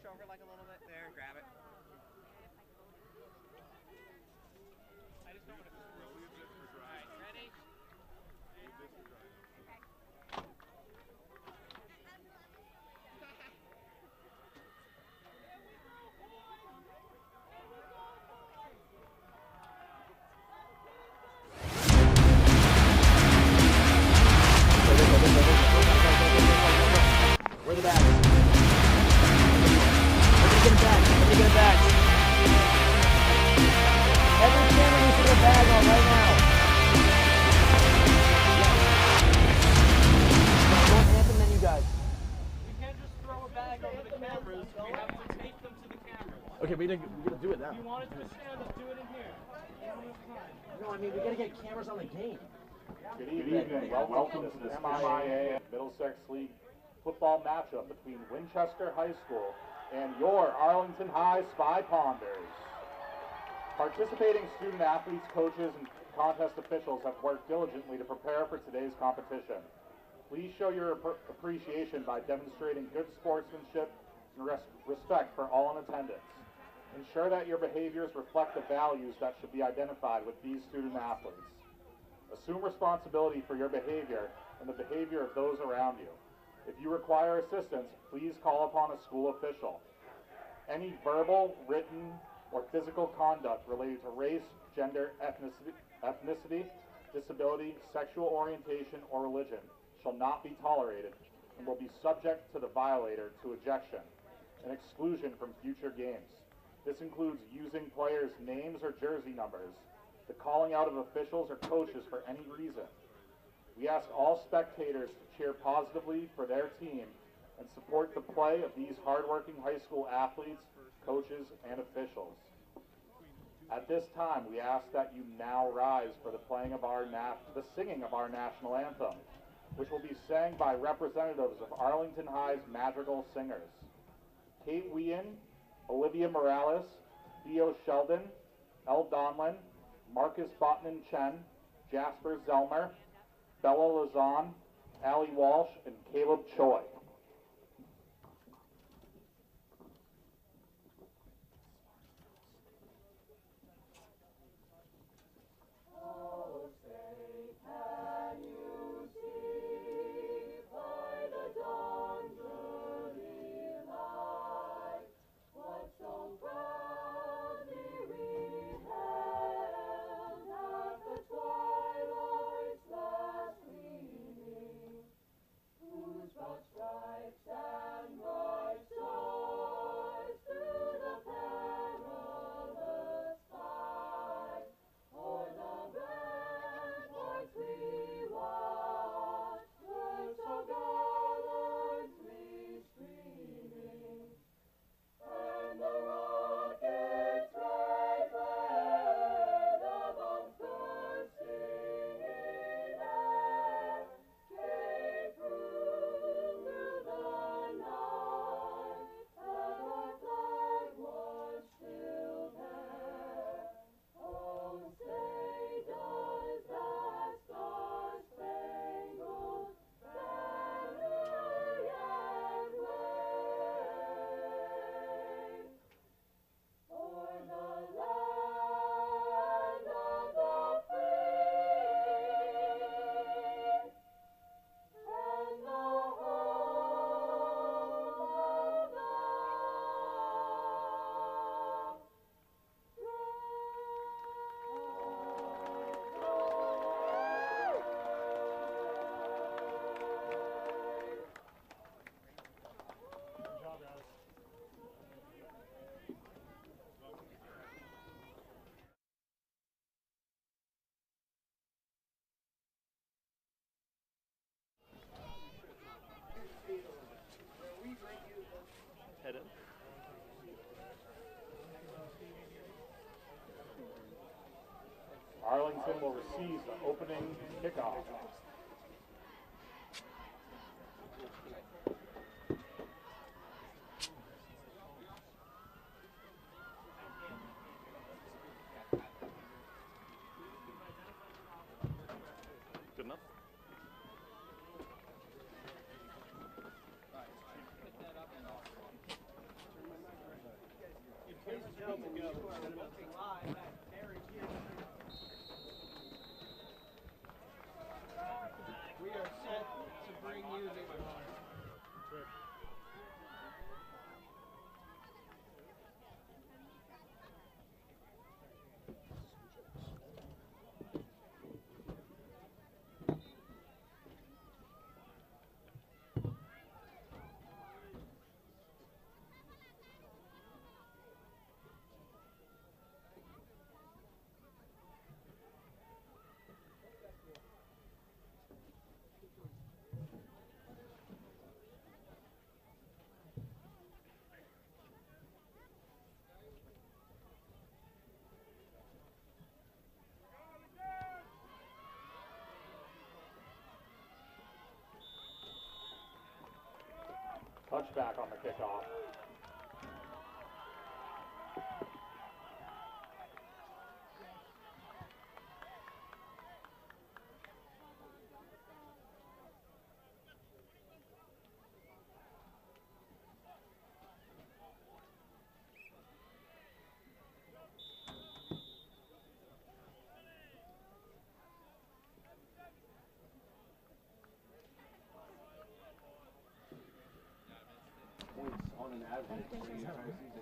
scooch over like a little bit there and grab it. I just don't want to screw. Leave this for dry. All right, ready? Leave this for dry. Where are the bags? Everybody get a bag. Everybody get a bag. Every camera needs to get a bag on right now. Don't anthem then you guys. We can't just throw a bag over the cameras. We have to tape them to the cameras. Okay, we gotta do it now. If you want to do a stand up, do it in here. No, I mean we gotta get cameras on the game. Good evening. Welcome to this MIA Middlesex League football matchup between Winchester High School and your Arlington High Spy Ponders. Participating student athletes, coaches, and contest officials have worked diligently to prepare for today's competition. Please show your appreciation by demonstrating good sportsmanship and respect for all in attendance. Ensure that your behaviors reflect the values that should be identified with these student athletes. Assume responsibility for your behavior and the behavior of those around you. If you require assistance, please call upon a school official. Any verbal, written, or physical conduct related to race, gender, ethnicity, disability, sexual orientation, or religion shall not be tolerated and will be subject to the violator to ejection and exclusion from future games. This includes using players' names or jersey numbers, the calling out of officials or coaches for any reason. We ask all spectators to cheer positively for their team and support the play of these hardworking high school athletes, coaches, and officials. At this time, we ask that you now rise for the singing of our national anthem, which will be sang by representatives of Arlington High's madrigal singers: Kate Whean, Olivia Morales, Theo Sheldon, Elle Donlin, Marcus Botman Chen, Jasper Zelmer, Bella Lazan, Allie Walsh, and Caleb Choi. Head in. Arlington will receive the opening kickoff. Good enough? We are set to bring you the Touchback on the kickoff. Points on an average for the entire season.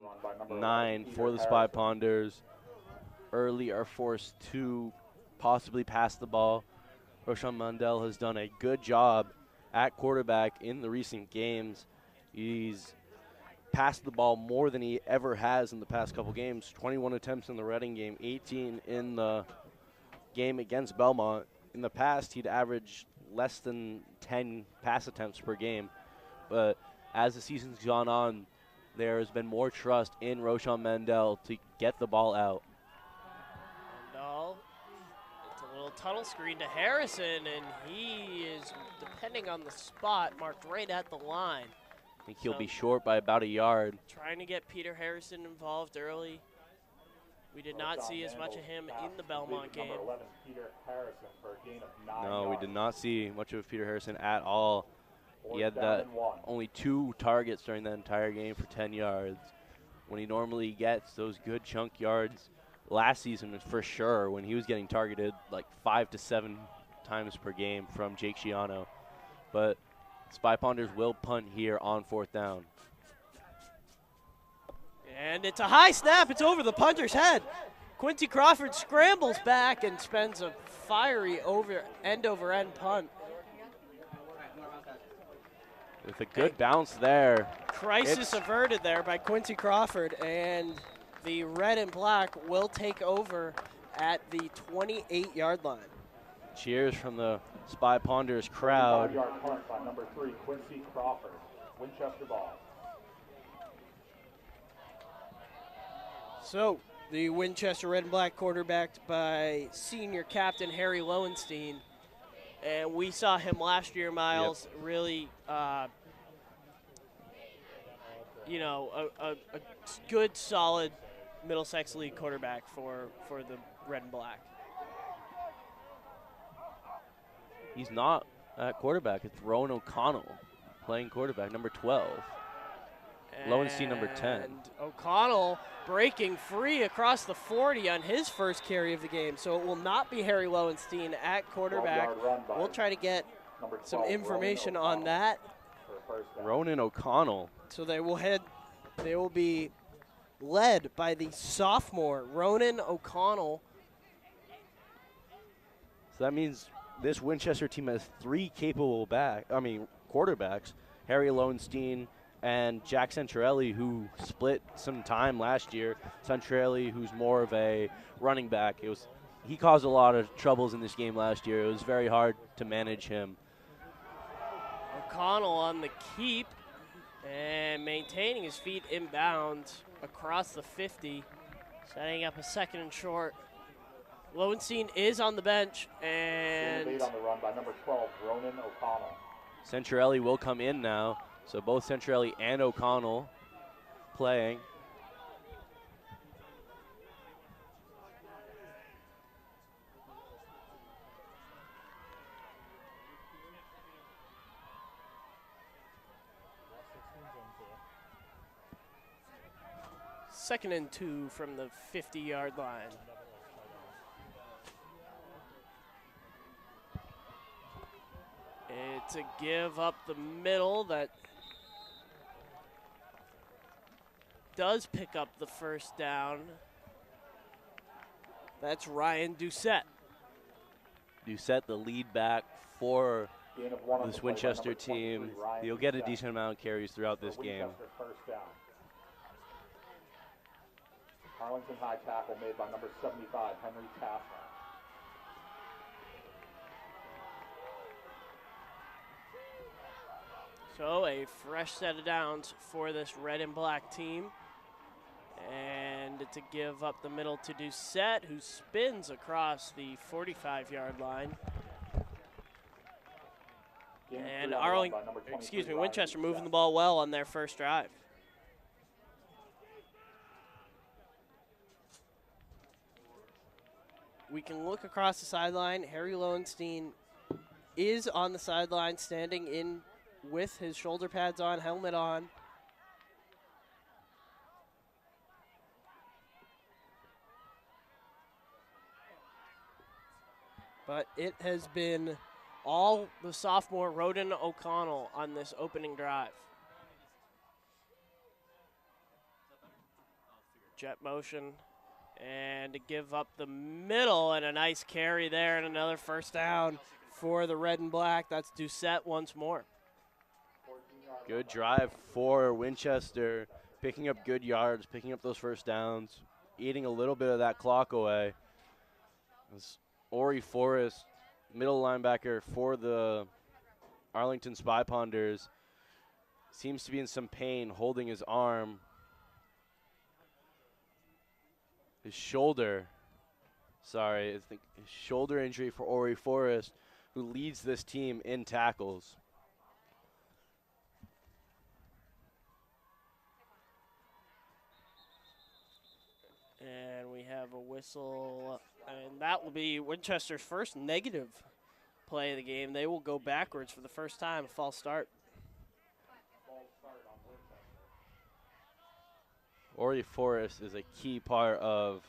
Run by number 9 Peter for the Spy Harrison. Ponders. Early are forced to possibly pass the ball. Roshan Mandel has done a good job at quarterback in the recent games. He's passed the ball more than he ever has in the past couple games. 21 attempts in the Reading game, 18 in the game against Belmont. In the past, he'd averaged less than 10 pass attempts per game. But as the season's gone on, there has been more trust in Roshan Mandel to get the ball out. Mandel, it's a little tunnel screen to Harrison, and he is, depending on the spot, marked right at the line. I think he'll be short by about a yard. Trying to get Peter Harrison involved early. We did not see as much of him in the Belmont game. Number 11, Peter Harrison, for a gain of 9 No, we yards. did not see much of Peter Harrison at all. He had Fourth down that and 1. only 2 targets during the entire game for 10 yards. When he normally gets those good chunk yards last season, for sure, when he was getting targeted like 5 to 7 times per game from Jake Schiano. But Spy Ponders will punt here on 4th down. And it's a high snap. It's over the punter's head. Quincy Crawford scrambles back and spends a fiery end-over-end punt. With a good bounce there. Crisis averted there by Quincy Crawford, and the red and black will take over at the 28-yard line. Cheers from the Spy Ponders crowd. 5-yard punt by number 3, Quincy Crawford. Winchester ball. So, the Winchester red and black quarterbacked by senior captain Harry Lowenstein. And we saw him last year, Miles, really you know, a good, solid Middlesex League quarterback for the Red and Black. He's not at quarterback. It's Rowan O'Connell playing quarterback, number 12. Lowenstein, number 10. And O'Connell breaking free across the 40 on his first carry of the game. So it will not be Harry Lowenstein at quarterback. We'll try to get some information on that. Ronan O'Connell. So they will be led by the sophomore, Ronan O'Connell. So that means this Winchester team has 3 capable quarterbacks, Harry Lowenstein and Jack Centrelli, who split some time last year. Centrelli, who's more of a running back. He caused a lot of troubles in this game last year. It was very hard to manage him. O'Connell on the keep and maintaining his feet inbound across the 50, setting up a second and short. Lowenstein is on the bench, and on the run by number 12, Ronan O'Connell. Centrelli will come in now, so both Centrelli and O'Connell playing. Second and 2 from the 50-yard line. It's a give up the middle that does pick up the first down. That's Ryan Doucette. Doucette, the lead back for this Winchester team. He'll get a decent amount of carries throughout this game. First down. Arlington high tackle made by number 75, Henry Tassler. So a fresh set of downs for this red and black team. And it's a give up the middle to Doucette, who spins across the 45-yard line. And Winchester moving the ball well on their first drive. We can look across the sideline. Harry Lowenstein is on the sideline, standing in with his shoulder pads on, helmet on. But it has been all the sophomore Roden O'Connell on this opening drive. Jet motion. And to give up the middle, and a nice carry there, and another first down for the red and black. That's Doucette once more. Good drive for Winchester, picking up good yards, picking up those first downs, eating a little bit of that clock away. As Ori Forrest, middle linebacker for the Arlington Spy Ponders, seems to be in some pain holding his arm. His shoulder injury for Ori Forrest, who leads this team in tackles. And we have a whistle, and that will be Winchester's first negative play of the game. They will go backwards for the first time, a false start. Ori Forrest is a key part of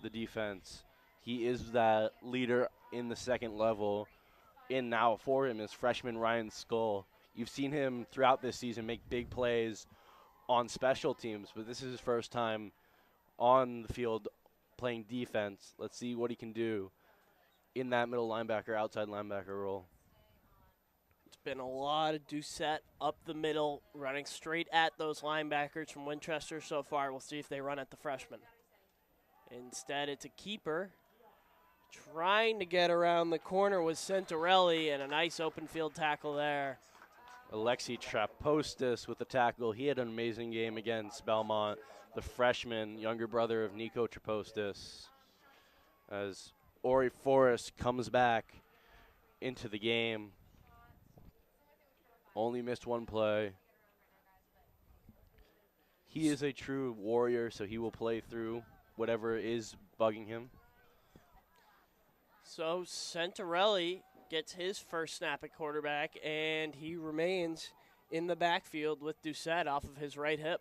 the defense. He is that leader in the second level. In now for him is freshman Ryan Skull. You've seen him throughout this season make big plays on special teams, but this is his first time on the field playing defense. Let's see what he can do in that middle linebacker, outside linebacker role. It's been a lot of Doucette up the middle, running straight at those linebackers from Winchester so far. We'll see if they run at the freshman. Instead, it's a keeper. Trying to get around the corner was Centorelli, and a nice open field tackle there. Alexi Trapostis with the tackle. He had an amazing game against Belmont, the freshman, younger brother of Nico Trapostis. As Ori Forrest comes back into the game. Only missed one play. He is a true warrior, so he will play through whatever is bugging him. So Centarelli gets his first snap at quarterback, and he remains in the backfield with Doucette off of his right hip.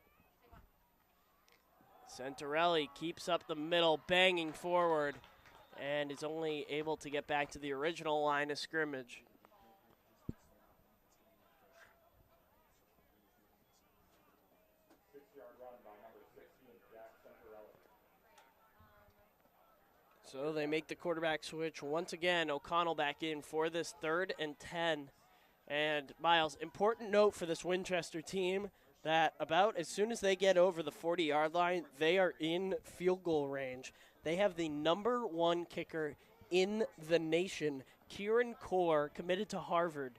Centarelli keeps up the middle, banging forward, and is only able to get back to the original line of scrimmage. So they make the quarterback switch once again. O'Connell back in for this 3rd and 10. And Miles, important note for this Winchester team that about as soon as they get over the 40-yard line, they are in field goal range. They have the #1 kicker in the nation, Kieran Core, committed to Harvard.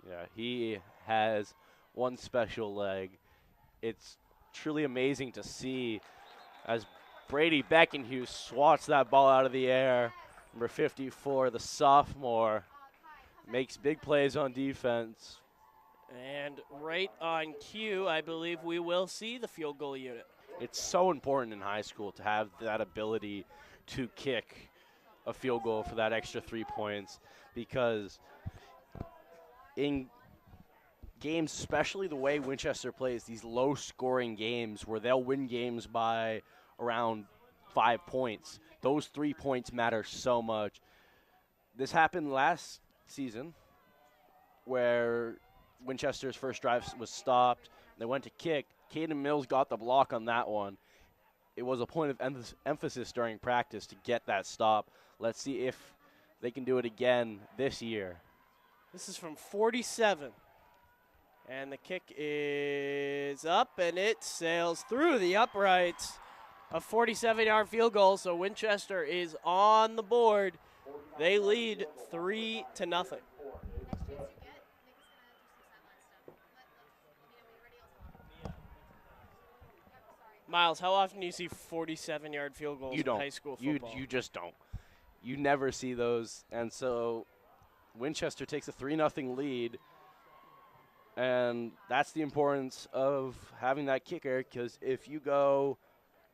Yeah, he has one special leg. It's truly amazing to see as Brady Beckenhughes swats that ball out of the air. Number 54, the sophomore, makes big plays on defense. And right on cue, I believe we will see the field goal unit. It's so important in high school to have that ability to kick a field goal for that extra 3 points, because in games, especially the way Winchester plays, these low-scoring games where they'll win games by around 5 points, those 3 points matter so much. This happened last season where Winchester's first drive was stopped. They went to kick. Caden Mills got the block on that one. It was a point of emphasis during practice to get that stop. Let's see if they can do it again this year. This is from 47. And the kick is up, and it sails through the uprights. A 47-yard field goal, so Winchester is on the board. They lead 3-0. Miles, how often do you see 47-yard field goals in high school football? You just don't. You never see those. And so Winchester takes a 3-0 lead. And that's the importance of having that kicker, because if you go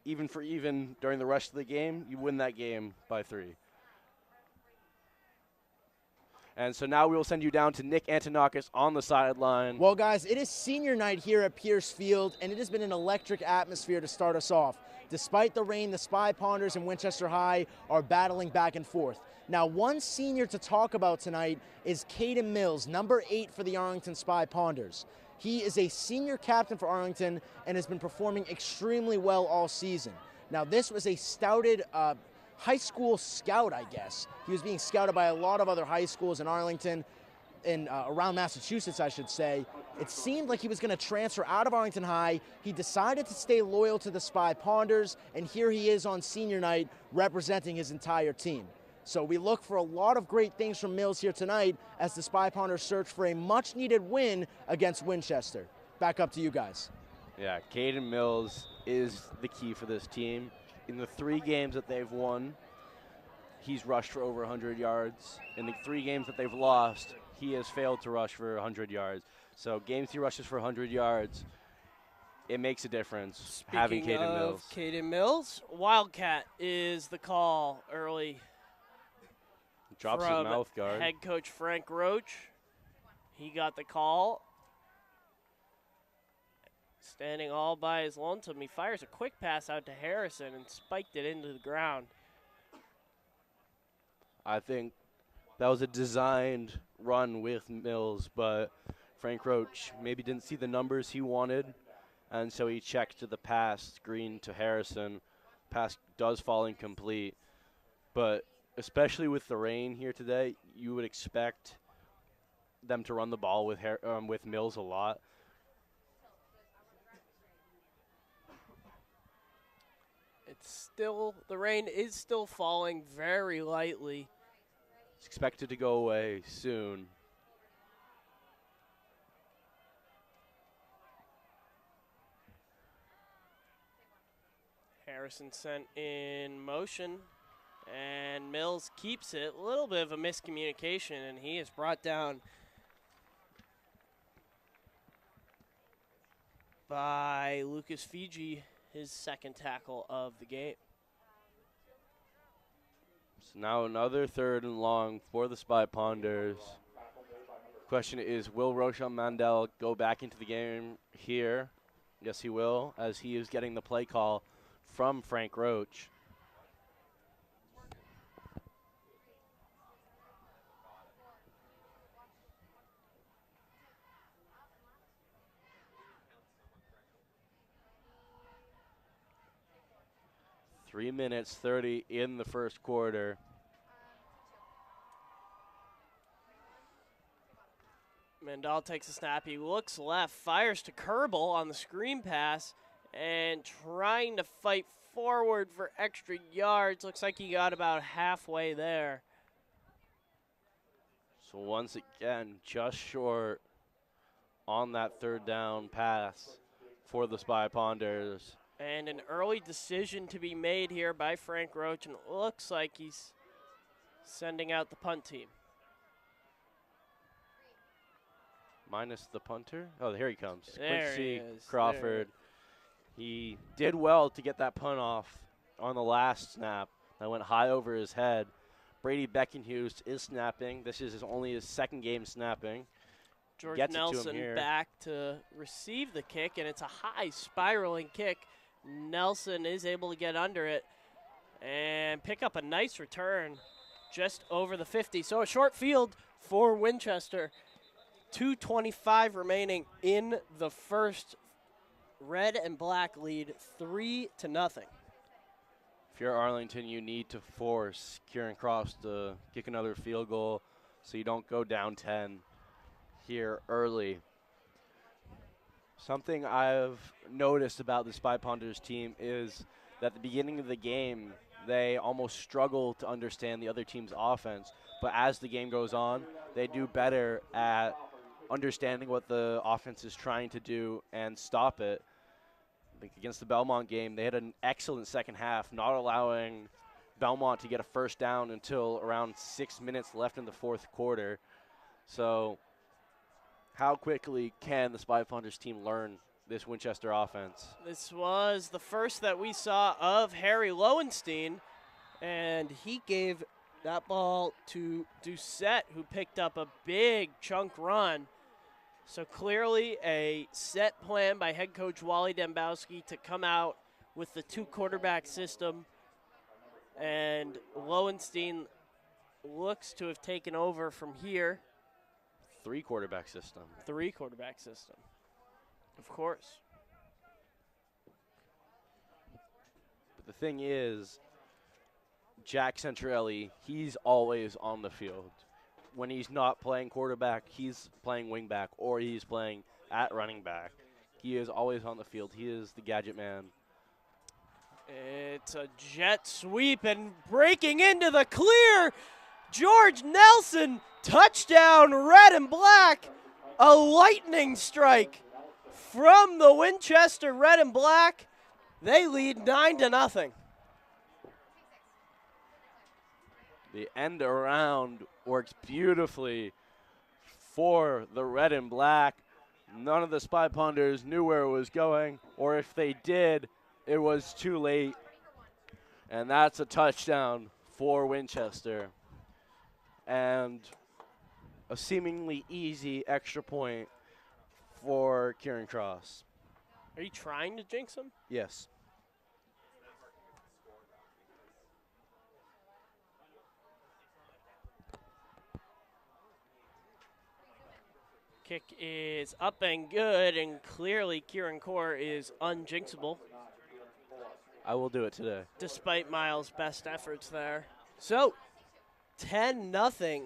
even for even during the rest of the game, you win that game by 3. And so now we will send you down to Nick Antonakis on the sideline. Well, guys, it is senior night here at Pierce Field, and it has been an electric atmosphere to start us off. Despite the rain, the Spy Ponders and Winchester High are battling back and forth. Now, one senior to talk about tonight is Caden Mills, number 8 for the Arlington Spy Ponders. He is a senior captain for Arlington and has been performing extremely well all season. Now, this was a stouted high school scout, I guess. He was being scouted by a lot of other high schools in Arlington, and around Massachusetts, I should say. It seemed like he was going to transfer out of Arlington High. He decided to stay loyal to the Spy Ponders, and here he is on senior night representing his entire team. So we look for a lot of great things from Mills here tonight as the Spy Ponders search for a much-needed win against Winchester. Back up to you guys. Yeah, Caden Mills is the key for this team. In the 3 games that they've won, he's rushed for over 100 yards. In the 3 games that they've lost, he has failed to rush for 100 yards. So games he rushes for 100 yards, it makes a difference having Caden Mills. Caden Mills, Wildcat is the call early. Drops his mouth guard. Head coach Frank Roach. He got the call. Standing all by his lonesome, he fires a quick pass out to Harrison and spiked it into the ground. I think that was a designed run with Mills, but Frank Roach maybe didn't see the numbers he wanted, and so he checked to the pass screen to Harrison. Pass does fall incomplete, but especially with the rain here today, you would expect them to run the ball with Mills a lot. The rain is still falling very lightly. It's expected to go away soon. Harrison sent in motion, and Mills keeps it. A little bit of a miscommunication, and he is brought down by Lucas Fiji, his second tackle of the game. So now another 3rd and long for the Spy Ponders. Question is, will Roshan Mandel go back into the game here? Yes, he will, as he is getting the play call from Frank Roach. Three minutes 30 in the first quarter. Mandel takes a snap. He looks left, fires to Kerbal on the screen pass, and trying to fight forward for extra yards. Looks like he got about halfway there. So once again, just short on that 3rd down pass for the Spy Ponders. And an early decision to be made here by Frank Roach, and it looks like he's sending out the punt team. Minus the punter. Oh, here he comes. There Quincy he is. Crawford. He did well to get that punt off on the last snap. That went high over his head. Brady Beckenhuse is snapping. This is only his 2nd game snapping. George Gets it to him Nelson here. back to receive the kick, and it's a high spiraling kick. Nelson is able to get under it and pick up a nice return just over the 50. So a short field for Winchester. 2:25 remaining in the first. Red and black lead 3-0. If you're Arlington, you need to force Kieran Cross to kick another field goal so you don't go down 10 here early. Something I've noticed about the Spy Ponders team is that at the beginning of the game, they almost struggle to understand the other team's offense. But as the game goes on, they do better at understanding what the offense is trying to do and stop it. Like against the Belmont game, they had an excellent second half, not allowing Belmont to get a first down until around 6 minutes left in the 4th quarter. So how quickly can the Spy Ponders team learn this Winchester offense? This was the first that we saw of Harry Lowenstein, and he gave that ball to Doucette, who picked up a big chunk run. So clearly a set plan by head coach Wally Dembowski to come out with the 2-quarterback system, and Lowenstein looks to have taken over from here. 3-quarterback system. 3-quarterback system, of course. But the thing is, Jack Centrelli, he's always on the field. When he's not playing quarterback, he's playing wingback, or he's playing at running back. He is always on the field. He is the gadget man. It's a jet sweep, and breaking into the clear, George Nelson, touchdown, red and black. A lightning strike from the Winchester Red and Black. They lead 9-0. The end around works beautifully for the Red and Black. None of the Spy Ponders knew where it was going, or if they did, it was too late. And that's a touchdown for Winchester. And a seemingly easy extra point for Kieran Cross. Are you trying to jinx him? Yes. Kick is up and good, and clearly Kieran Core is unjinxable, I will do it today. despite Miles' best efforts there. So, 10-0.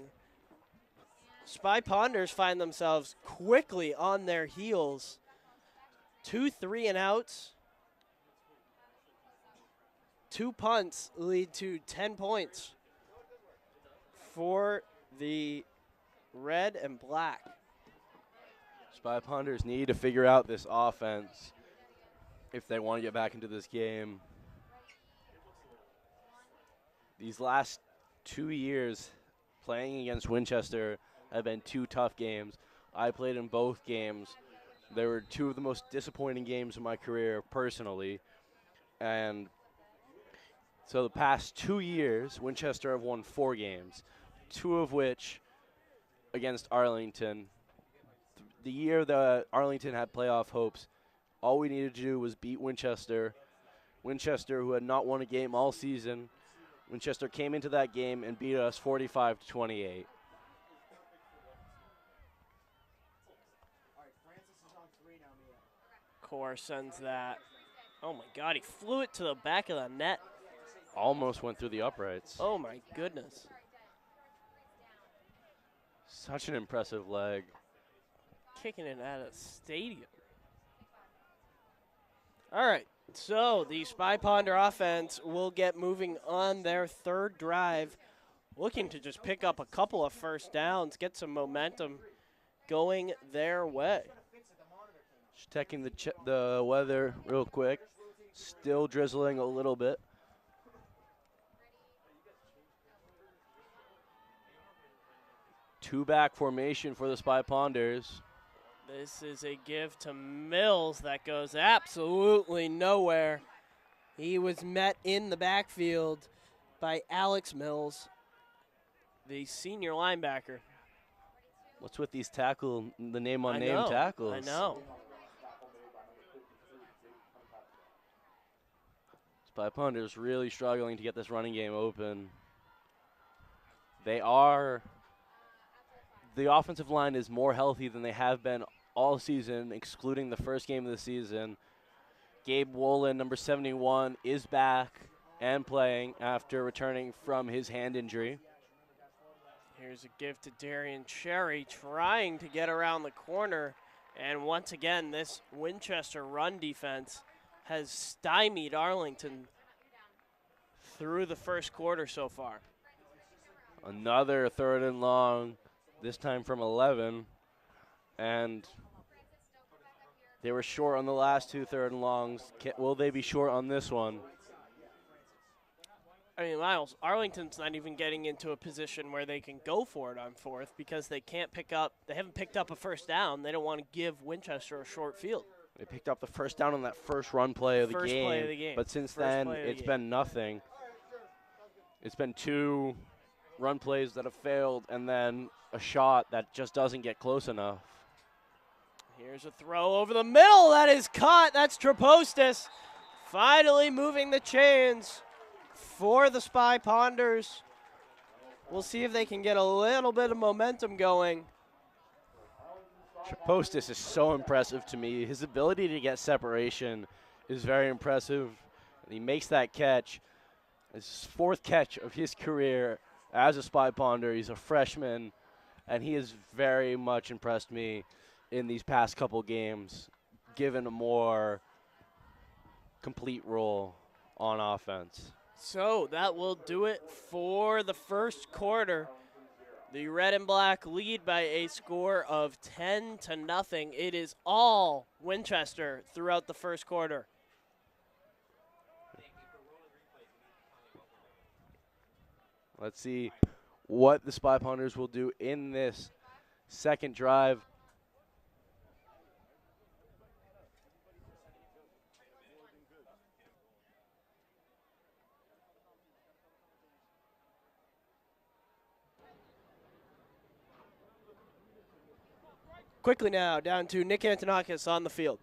Spy Ponders find themselves quickly on their heels. 2 3-and-outs. 2 punts lead to 10 points for the Red and Black. Spy Ponders need to figure out this offense if they want to get back into this game. These last 2 years playing against Winchester have been 2 tough games. I played in both games They were two of the most disappointing games of my career personally. And so the past 2 years, Winchester have won 4 games, 2 of which against Arlington. The year that Arlington had playoff hopes, all we needed to do was beat Winchester. Winchester, who had not won a game all season, Winchester came into that game and beat us 45-28. Core sends that. Oh my God, he flew it to the back of the net. Almost went through the uprights. Oh my goodness. Such an impressive leg. Kicking it at a stadium. All right, so the Spy Ponder offense will get moving on their third drive, looking to just pick up a couple of first downs, get some momentum going their way. Just checking the weather real quick. Still drizzling a little bit. Two-back formation for the Spy Ponders. This is a give to Mills that goes absolutely nowhere. He was met in the backfield by Alex Mills, the senior linebacker. What's with these the name-on-name tackles? I know. Spy Ponders really struggling to get this running game open. The offensive line is more healthy than they have been all season, excluding the first game of the season. Gabe Wolin, number 71, is back and playing after returning from his hand injury. Here's a give to Darian Cherry, trying to get around the corner. And once again, this Winchester run defense has stymied Arlington through the first quarter so far. Another 3rd and long, this time from 11. And they were short on the last 2 3rd and longs. Will they be short on this one? I mean, Miles, Arlington's not even getting into a position where they can go for it on 4th because they haven't picked up a first down. They don't want to give Winchester a short field. They picked up the first down on that first run play of the game. But since then, it's been nothing. It's been 2 run plays that have failed and then a shot that just doesn't get close enough. Here's a throw over the middle. That is caught. That's Trapostis finally moving the chains for the Spy Ponders. We'll see if they can get a little bit of momentum going. Trapostis is so impressive to me. His ability to get separation is very impressive. And he makes that catch. His 4th catch of his career as a Spy Ponder. He's a freshman, and he has very much impressed me in these past couple games, given a more complete role on offense. So that will do it for the first quarter. The Red and Black lead by a score of 10-0. It is all Winchester throughout the first quarter. Let's see what the Spy Ponders will do in this second drive. Quickly now, down to Nick Antonakis on the field.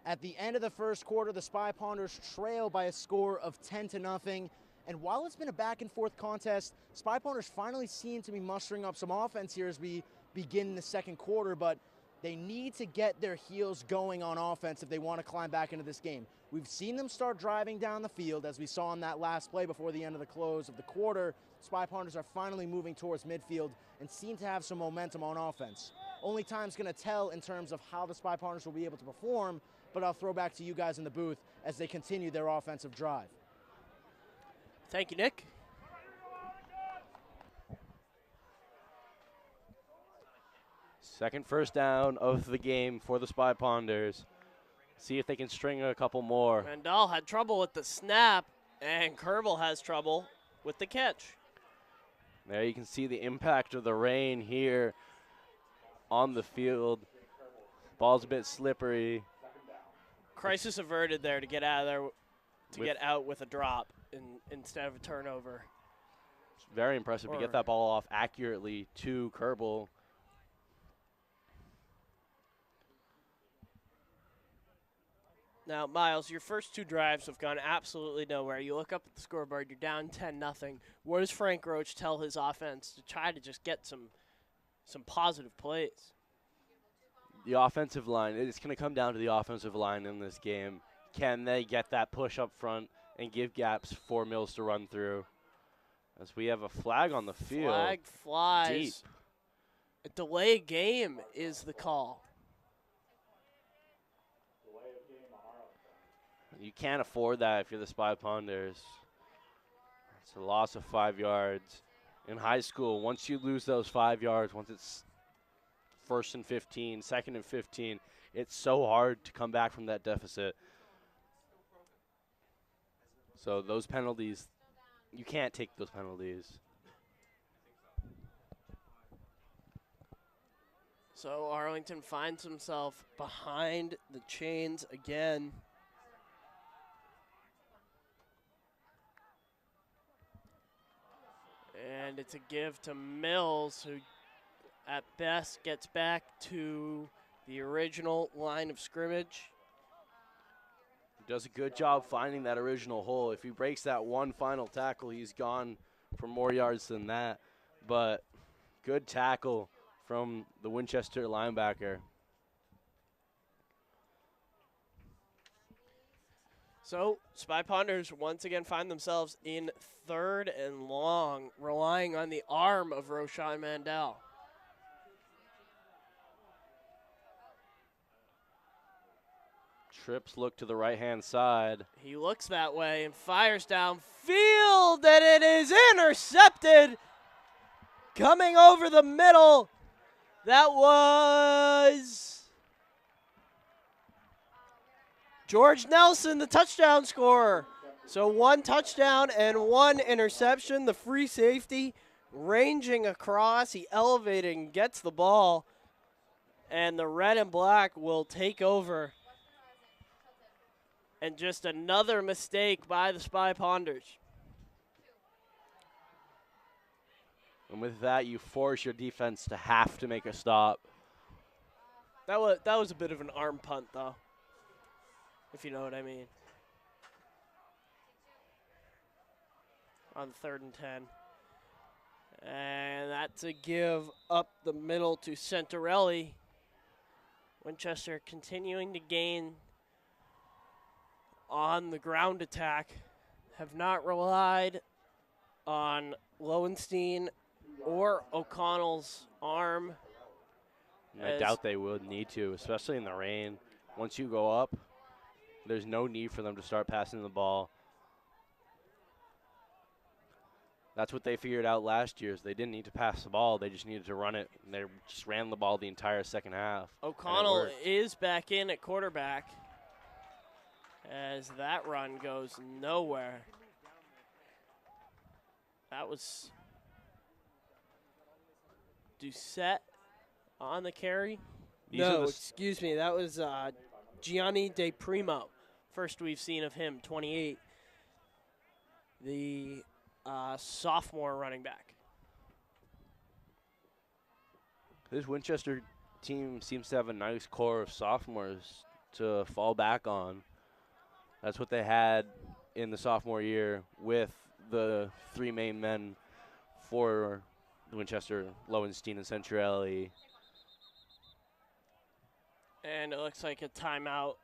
At the end of the first quarter, the Spy Ponders trail by a score of 10-0. And while it's been a back-and-forth contest, Spy Ponders finally seem to be mustering up some offense here as we begin the second quarter, but they need to get their heels going on offense if they want to climb back into this game. We've seen them start driving down the field, as we saw on that last play before the end of the close of the quarter. Spy Ponders are finally moving towards midfield and seem to have some momentum on offense. Only time's going to tell in terms of how the Spy Ponders will be able to perform, but I'll throw back to you guys in the booth as they continue their offensive drive. Thank you, Nick. Second first down of the game for the Spy Ponders. See if they can string a couple more. Randall had trouble with the snap, and Kerbal has trouble with the catch. There you can see the impact of the rain here on the field. Ball's a bit slippery. Crisis averted there to get out of there, get out with a drop instead of a turnover. It's very impressive to get that ball off accurately to Kerbal. Now, Miles, your first two drives have gone absolutely nowhere. You look up at the scoreboard, you're down 10-0. What does Frank Roach tell his offense to try to just get some positive plays? The offensive line, it's going to come down to the offensive line in this game. Can they get that push up front and give gaps for Mills to run through? As we have a flag on the field. Flag flies. Deep. A delay game is the call. You can't afford that if you're the Spy Ponders. It's a loss of 5 yards. In high school, once you lose those 5 yards, once it's 1st and 15, 2nd and 15, it's so hard to come back from that deficit. So those penalties, you can't take those penalties. So Arlington finds himself behind the chains again. And it's a give to Mills, who at best gets back to the original line of scrimmage. He does a good job finding that original hole. If he breaks that one final tackle, he's gone for more yards than that. But good tackle from the Winchester linebacker. So Spy Ponders once again find themselves in 3rd and long, relying on the arm of Roshan Mandel. Trips look to the right-hand side. He looks that way and fires downfield, and it is intercepted. Coming over the middle, that was George Nelson, the touchdown scorer. So 1 touchdown and 1 interception. The free safety ranging across. He elevating, gets the ball, and the red and black will take over. And just another mistake by the Spy Ponders. And with that, you force your defense to have to make a stop. That was a bit of an arm punt, though, if you know what I mean. On 3rd and 10. And that's a give up the middle to Centarelli. Winchester continuing to gain on the ground attack. Have not relied on Lowenstein or O'Connell's arm. I doubt they would need to, especially in the rain. Once you go up, there's no need for them to start passing the ball. That's what they figured out last year, is they didn't need to pass the ball. They just needed to run it, and they just ran the ball the entire second half. O'Connell is back in at quarterback as that run goes nowhere. That was Doucette on the carry. No, excuse me. That was Gianni De Primo. First we've seen of him, 28. The sophomore running back. This Winchester team seems to have a nice core of sophomores to fall back on. That's what they had in the sophomore year with the 3 main men for the Winchester, Lowenstein and Centrelli. And it looks like a timeout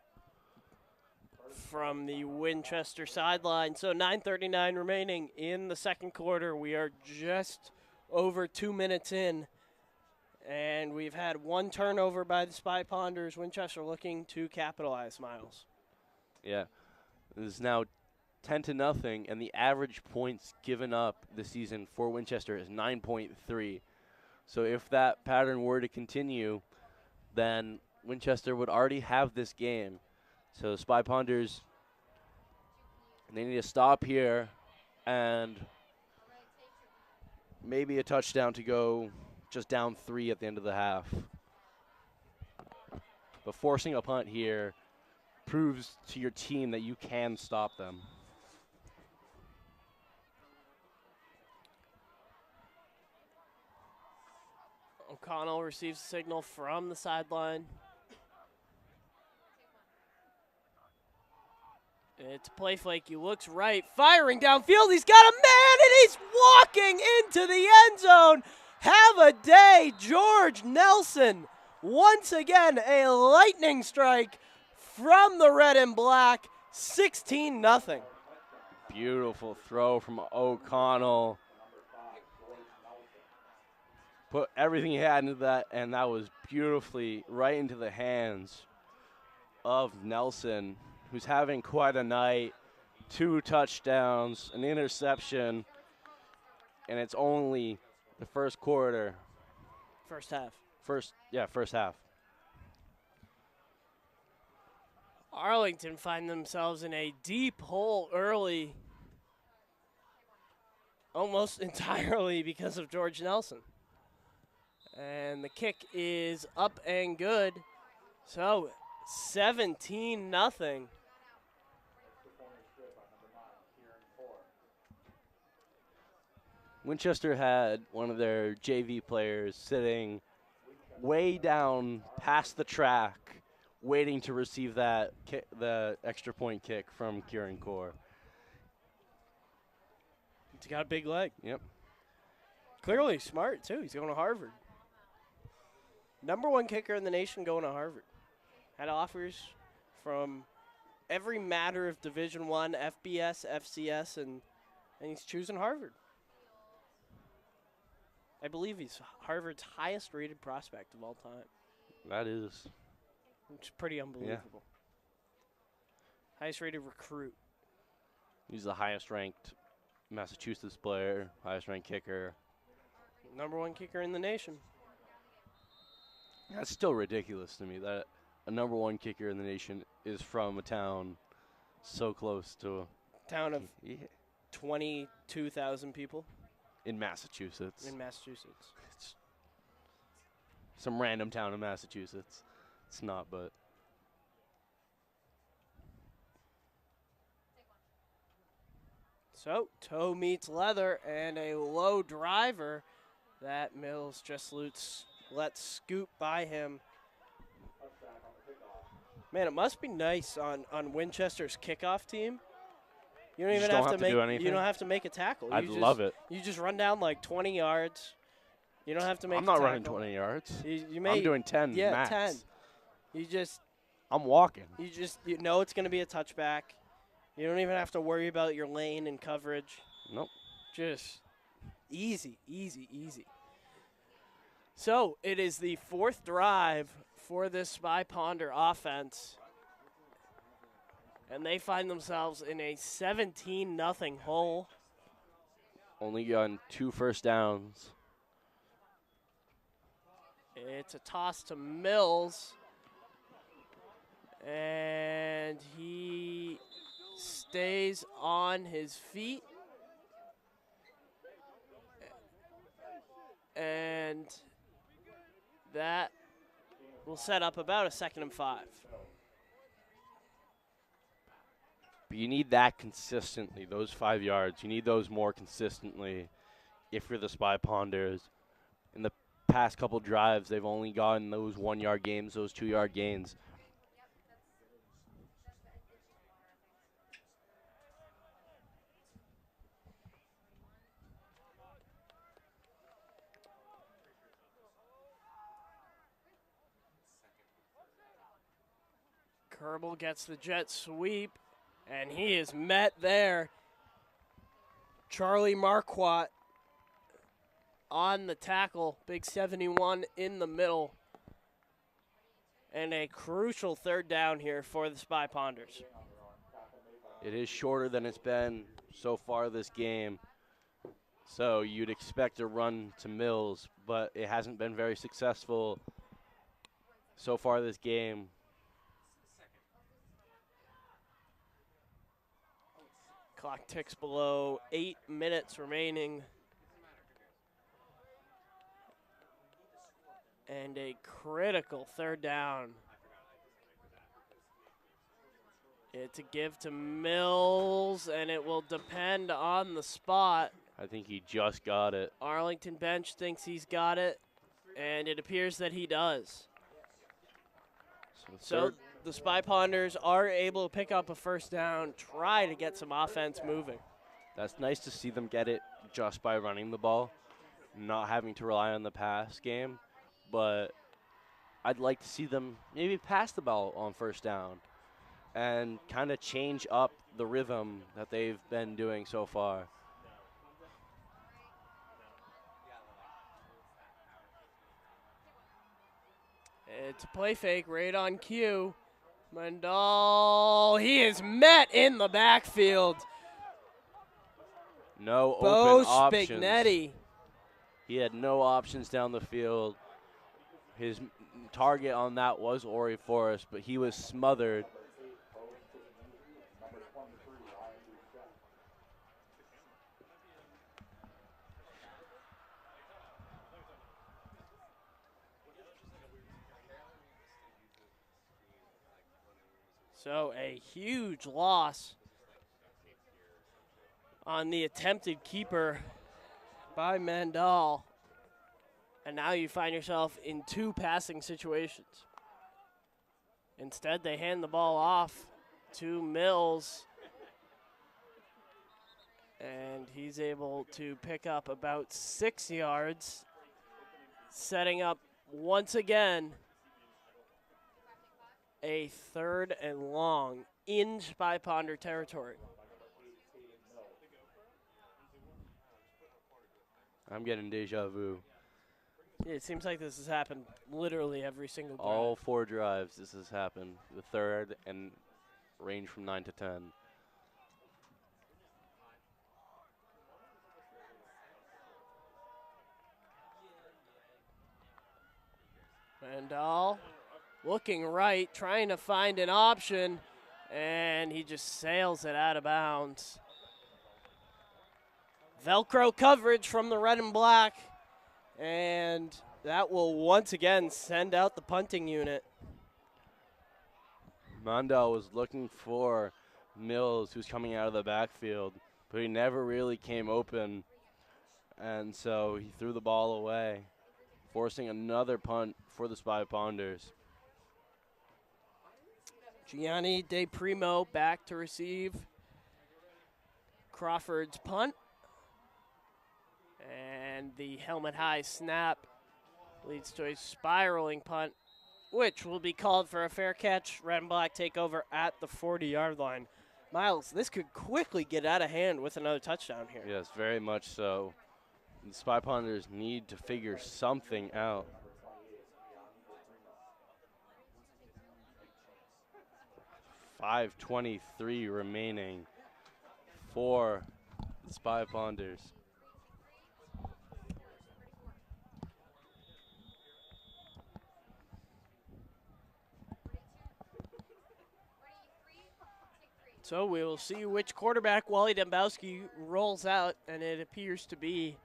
from the Winchester sideline. So 9:39 remaining in the second quarter. We are just over 2 minutes in. And we've had 1 turnover by the Spy Ponders. Winchester looking to capitalize, Miles. Yeah. It is now 10-0, and the average points given up this season for Winchester is 9.3. So if that pattern were to continue, then Winchester would already have this game. So Spy Ponders, they need to stop here and maybe a touchdown to go just down 3 at the end of the half. But forcing a punt here proves to your team that you can stop them. O'Connell receives a signal from the sideline. It's a play fake. He looks right, firing downfield. He's got a man, and he's walking into the end zone. Have a day, George Nelson. Once again, a lightning strike from the red and black, 16-0. Beautiful throw from O'Connell. Put everything he had into that, and that was beautifully right into the hands of Nelson, who's having quite a night. 2 touchdowns, an interception, and it's only the first quarter. First half. First half. Arlington find themselves in a deep hole early, almost entirely because of George Nelson. And the kick is up and good. So 17-0. Winchester had one of their JV players sitting way down past the track, waiting to receive that the extra point kick from Kieran Core. He's got a big leg. Yep. Clearly smart, too. He's going to Harvard. #1 kicker in the nation going to Harvard. Had offers from every matter of Division I, FBS, FCS, and he's choosing Harvard. I believe he's Harvard's highest rated prospect of all time. That is. Which is pretty unbelievable. Yeah. Highest rated recruit. He's the highest ranked Massachusetts player, highest ranked kicker. #1 kicker in the nation. That's still ridiculous to me that a #1 kicker in the nation is from a town so close to Town of 22,000 people. In Massachusetts. It's some random town in Massachusetts. It's not, but. So, toe meets leather and a low driver that Mills just lets scoot by him. Man, it must be nice on Winchester's kickoff team. You don't even have to make. Do anything? You don't have to make a tackle. I'd love it. You just run down like 20 yards. You don't have to make. I'm a not tackle. running 20 yards. You may, I'm doing 10 yeah, max. 10. I'm walking. You know it's going to be a touchback. You don't even have to worry about your lane and coverage. Nope. Just easy, easy, easy. So it is the 4th drive for this Spy Ponder offense. And they find themselves in a 17-0 hole. Only gotten 2 first downs. It's a toss to Mills. And he stays on his feet. And that will set up about a 2nd and 5. But you need that consistently, those 5 yards. You need those more consistently if you're the Spy Ponders. In the past couple drives, they've only gotten those 1-yard gains, those 2-yard gains. Kerbal gets the jet sweep, and he is met there. Charlie Marquardt on the tackle, big 71 in the middle. And a crucial 3rd down here for the Spy Ponders. It is shorter than it's been so far this game. So you'd expect a run to Mills, but it hasn't been very successful so far this game. Clock ticks below 8 minutes remaining. And a critical 3rd down It's a give to Mills, and it will depend on the spot. I think he just got it. Arlington bench thinks he's got it, and it appears that he does. So the Spy Ponders are able to pick up a first down, try to get some offense moving. That's nice to see them get it just by running the ball, not having to rely on the pass game. But I'd like to see them maybe pass the ball on first down and kind of change up the rhythm that they've been doing so far. It's a play fake right on cue. Mandel, he is met in the backfield. No Bo open options. Spignetti. He had no options down the field. His target on that was Ori Forrest, but he was smothered. So a huge loss on the attempted keeper by Mandel. And now you find yourself in two passing situations. Instead, they hand the ball off to Mills. And he's able to pick up about 6 yards, setting up once again a 3rd and long in Spy Ponder territory. I'm getting deja vu. It seems like this has happened literally every single drive. All 4 drives this has happened. The 3rd and range from 9 to 10. Mandel looking right, trying to find an option, and he just sails it out of bounds. Velcro coverage from the red and black, and that will once again send out the punting unit. Mandel was looking for Mills, who's coming out of the backfield, but he never really came open, and so he threw the ball away, forcing another punt for the Spy Ponders. Gianni De Primo back to receive Crawford's punt. And the helmet high snap leads to a spiraling punt, which will be called for a fair catch. Red and black take over at the 40-yard line. Miles, this could quickly get out of hand with another touchdown here. Yes, very much so. The Spy Ponders need to figure something out. .5:23 remaining for the Spy Ponders. So we will see which quarterback Wally Dembowski rolls out, and it appears to be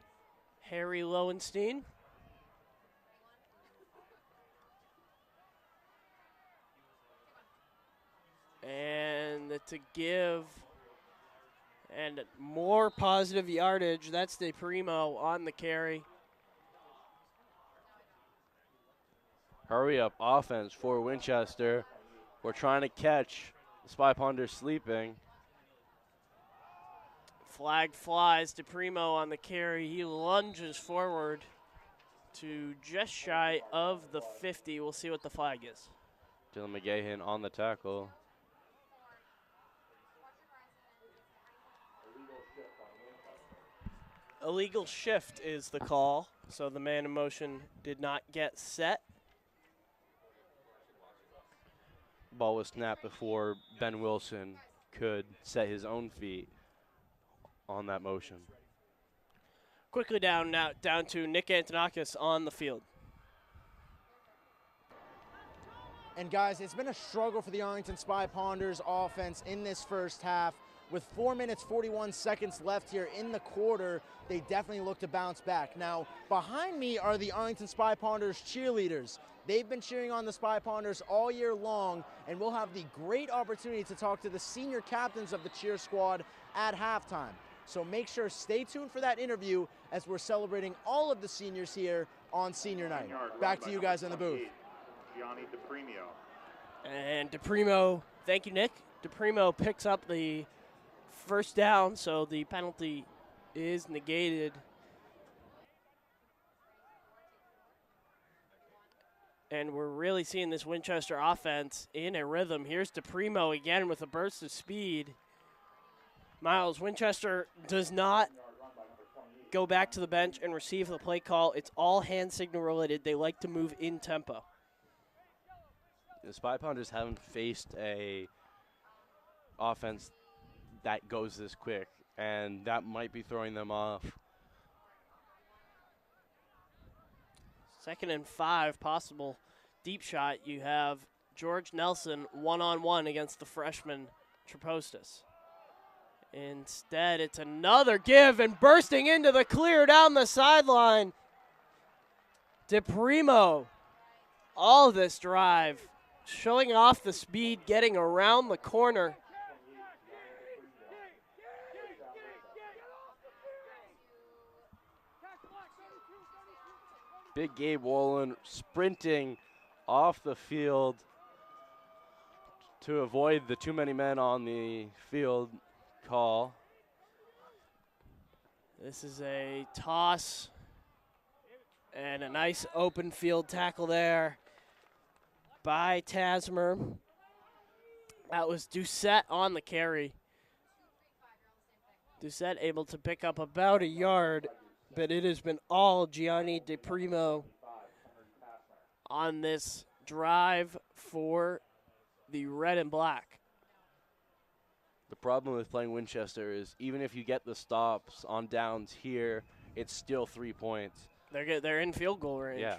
Harry Lowenstein. And to give and more positive yardage, that's De Primo on the carry. Hurry up offense for Winchester. We're trying to catch the Spy Ponders sleeping. Flag flies. De Primo on the carry. He lunges forward to just shy of the 50. We'll see what the flag is. Dylan McGahan on the tackle. Illegal shift is the call, so the man in motion did not get set. Ball was snapped before Ben Wilson could set his own feet on that motion. Quickly down to Nick Antonakis on the field. And guys, it's been a struggle for the Arlington Spy Ponders offense in this first half. With 4 minutes, 41 seconds left here in the quarter, they definitely look to bounce back. Now, behind me are the Arlington Spy Ponders cheerleaders. They've been cheering on the Spy Ponders all year long, and we'll have the great opportunity to talk to the senior captains of the cheer squad at halftime. So make sure, stay tuned for that interview as we're celebrating all of the seniors here on senior night. Back to you guys in the booth. Gianni DePrimo. And DePrimo, thank you, Nick. DePrimo picks up the first down, so the penalty is negated. And we're really seeing this Winchester offense in a rhythm. Here's DePrimo again with a burst of speed. Miles, Winchester does not go back to the bench and receive the play call. It's all hand signal related. They like to move in tempo. The Spy Ponders haven't faced a offense that goes this quick, and that might be throwing them off. 2nd and 5, possible deep shot. You have George Nelson one-on-one against the freshman Trapostis. Instead, it's another give, and bursting into the clear down the sideline. DePrimo, all this drive, showing off the speed, getting around the corner. Big Gabe Wolin sprinting off the field to avoid the too many men on the field call. This is a toss and a nice open field tackle there by Tasmer. That was Doucette on the carry. Doucette able to pick up about a yard, but it has been all Gianni DePrimo on this drive for the red and black. The problem with playing Winchester is even if you get the stops on downs here, it's still 3 points. They're in field goal range. Yeah.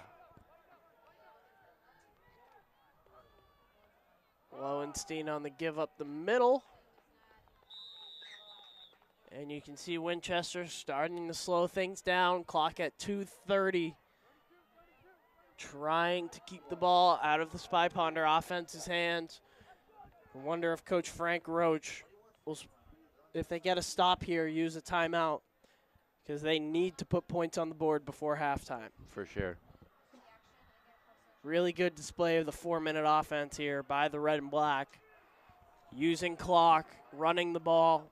Lowenstein on the give up the middle. And you can see Winchester starting to slow things down. Clock at 2:30. Trying to keep the ball out of the Spy Ponder offense's hands. I wonder if Coach Frank Roach will, if they get a stop here, use a timeout, because they need to put points on the board before halftime. For sure. Really good display of the 4-minute offense here by the red and black. Using clock, running the ball.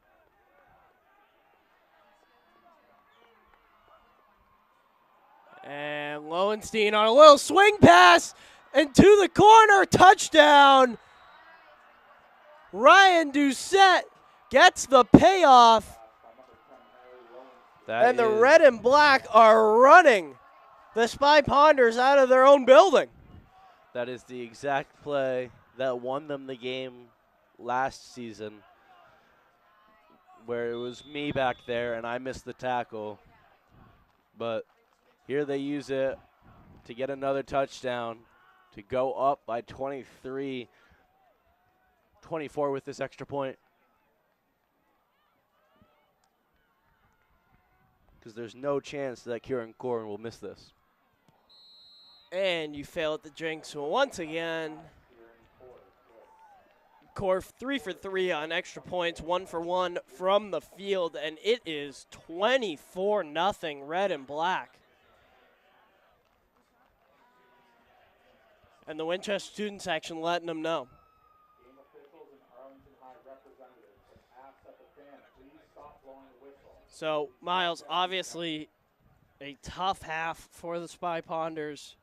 And Lowenstein on a little swing pass and to the corner, touchdown. Ryan Doucette gets the payoff. And the red and black are running the Spy Ponders out of their own building. That is the exact play that won them the game last season, where it was me back there and I missed the tackle. But here they use it to get another touchdown, to go up by 23, 24 with this extra point. Because there's no chance that Kieran Corrin will miss this. And you fail at the jinx once again. Core 3 for 3 on extra points, 1 for 1 from the field, and it is 24-0 red and black. And the Winchester student section letting them know. Game officials and Arlington High representatives have asked that the fans please stop blowing the whistle. So, Miles, obviously a tough half for the Spy Ponders.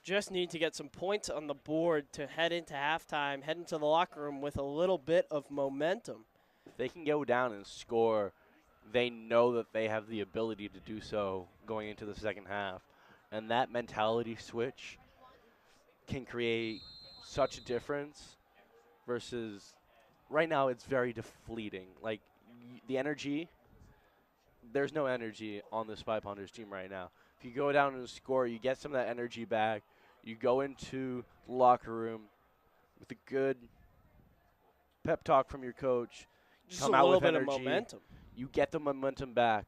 Just need to get some points on the board to head into halftime, head into the locker room with a little bit of momentum. If they can go down and score, they know that they have the ability to do so going into the second half. And that mentality switch can create such a difference versus right now it's very deflating. Like the energy, there's no energy on the Spy Ponders team right now. If you go down and score, you get some of that energy back. You go into the locker room with a good pep talk from your coach. Just come a out little with bit energy. of momentum. You get the momentum back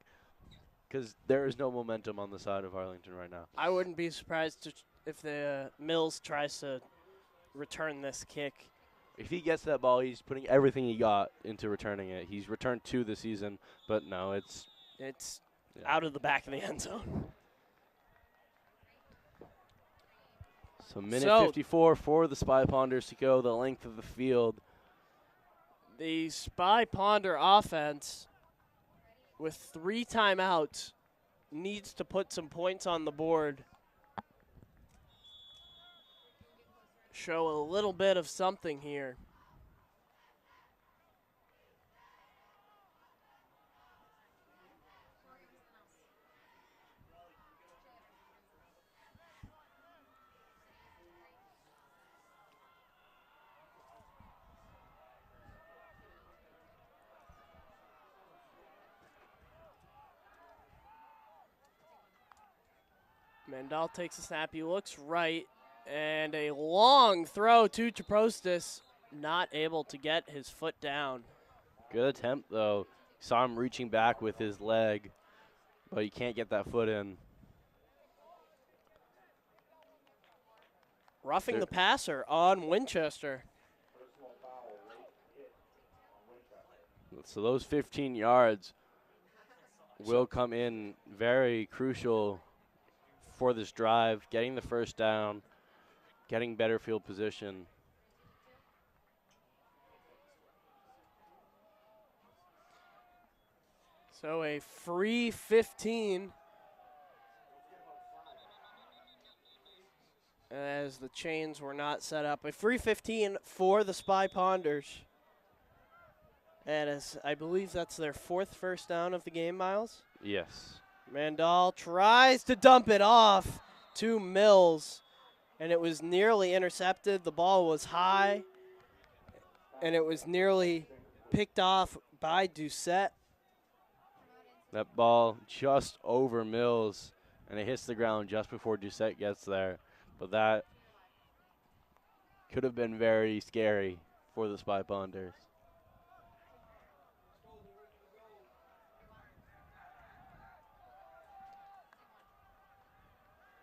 because there is no momentum on the side of Arlington right now. I wouldn't be surprised if the Mills tries to return this kick. If he gets that ball, he's putting everything he got into returning it. He's returned 2 this season, but no, it's out of the back of the end zone. So minute 54 for the Spy Ponders to go the length of the field. The Spy Ponder offense, with 3 timeouts, needs to put some points on the board. Show a little bit of something here. Mandel takes a snap. He looks right. And a long throw to Chapostis, not able to get his foot down. Good attempt, though. Saw him reaching back with his leg, but he can't get that foot in. Roughing the passer on Winchester. So those 15 yards will come in very crucial for this drive, getting the first down, getting better field position. So a free 15 as the chains were not set up. A free 15 for the Spy Ponders. And as I believe that's their 4th first down of the game, Miles. Yes. Mandel tries to dump it off to Mills, and it was nearly intercepted. The ball was high, and it was nearly picked off by Doucette. That ball just over Mills, and it hits the ground just before Doucette gets there. But that could have been very scary for the Spy Ponders.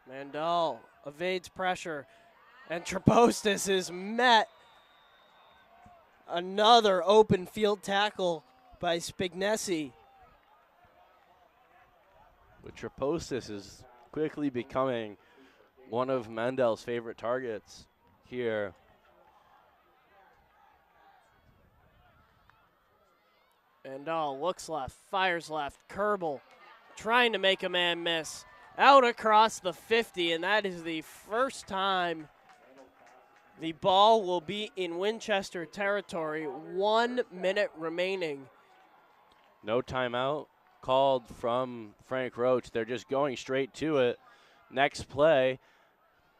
Mandel evades pressure, and Chapostis is met. Another open field tackle by Spignesi. But Chapostis is quickly becoming one of Mandel's favorite targets here. Mandel looks left, fires left. Kerbal trying to make a man miss. Out across the 50, and that is the first time the ball will be in Winchester territory. 1 minute remaining. No timeout called from Frank Roach. They're just going straight to it. Next play.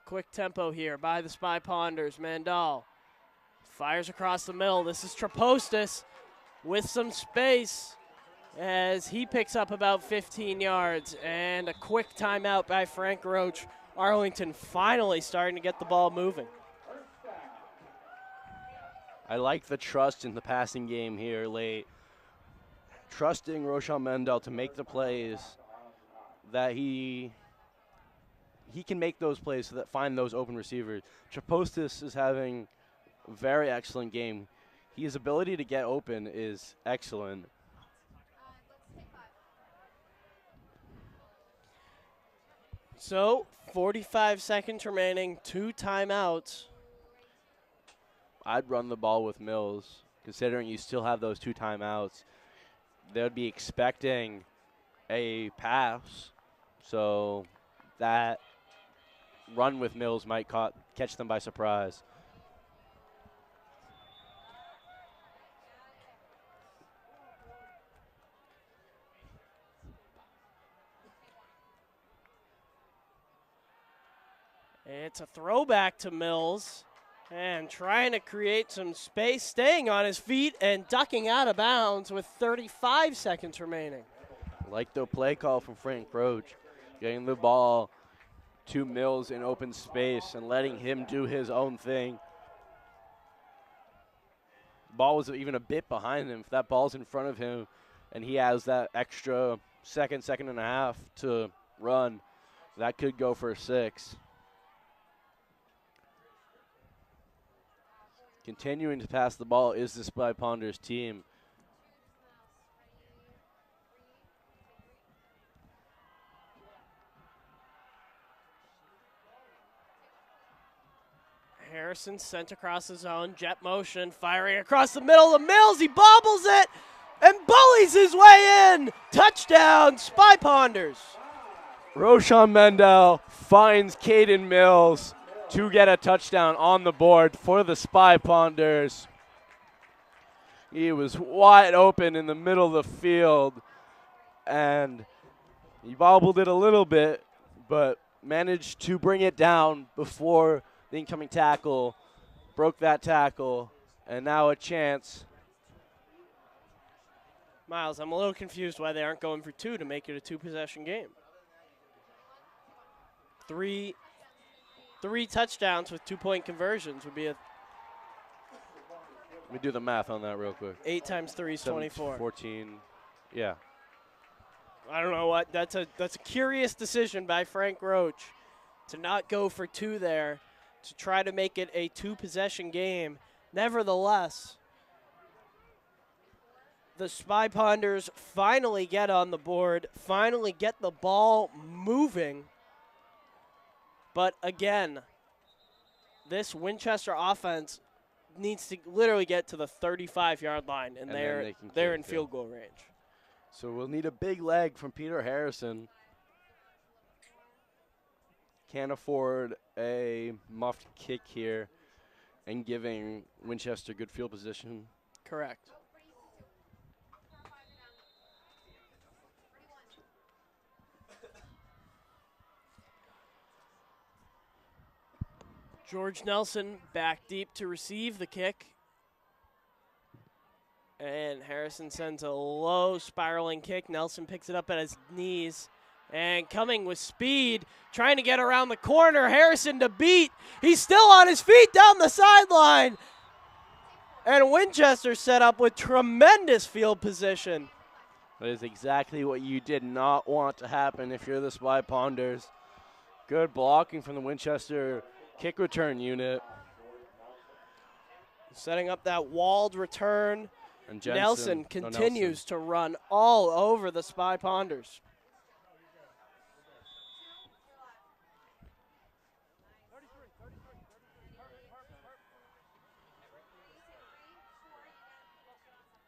Quick tempo here by the Spy Ponders. Mandel fires across the middle. This is Chapostis with some space as he picks up about 15 yards, and a quick timeout by Frank Roach. Arlington finally starting to get the ball moving. I like the trust in the passing game here late. Trusting Roshan Mandel to make the plays that he can make those plays that find those open receivers. Chapostis is having a very excellent game. His ability to get open is excellent. So, 45 seconds remaining, 2 timeouts. I'd run the ball with Mills, considering you still have those 2 timeouts. They would be expecting a pass, so that run with Mills might catch them by surprise. It's a throwback to Mills, and trying to create some space, staying on his feet and ducking out of bounds with 35 seconds remaining. Like the play call from Frank Roach, getting the ball to Mills in open space and letting him do his own thing. Ball was even a bit behind him. If that ball's in front of him and he has that extra second and a half to run, that could go for a 6. continuing to pass the ball is the Spy Ponders team. Harrison sent across the zone, jet motion, firing across the middle of Mills. He bobbles it and bullies his way in. Touchdown, Spy Ponders. Roshan Mendel finds Caden Mills to get a touchdown on the board for the Spy Ponders. He was wide open in the middle of the field, and he bobbled it a little bit, but managed to bring it down before the incoming tackle broke that tackle, and now a chance. Miles, I'm a little confused why they aren't going for 2 to make it a 2-possession game. Three touchdowns with 2-point conversions would be a Let me do the math on that real quick. 8 times 3 is 24. 14, yeah. I don't know what. That's a curious decision by Frank Roach to not go for 2 there, to try to make it a 2-possession game. Nevertheless, the Spy Ponders finally get on the board, finally get the ball moving. But again, this Winchester offense needs to literally get to the 35-yard line, and they're in field goal range. So we'll need a big leg from Peter Harrison. Can't afford a muffed kick here and giving Winchester good field position. Correct. George Nelson back deep to receive the kick. And Harrison sends a low spiraling kick. Nelson picks it up at his knees. And coming with speed, trying to get around the corner. Harrison to beat. He's still on his feet down the sideline. And Winchester set up with tremendous field position. That is exactly what you did not want to happen if you're the Spy Ponders. Good blocking from the Winchester kick return unit. Setting up that walled return. And Nelson continues to run all over the Spy Ponders.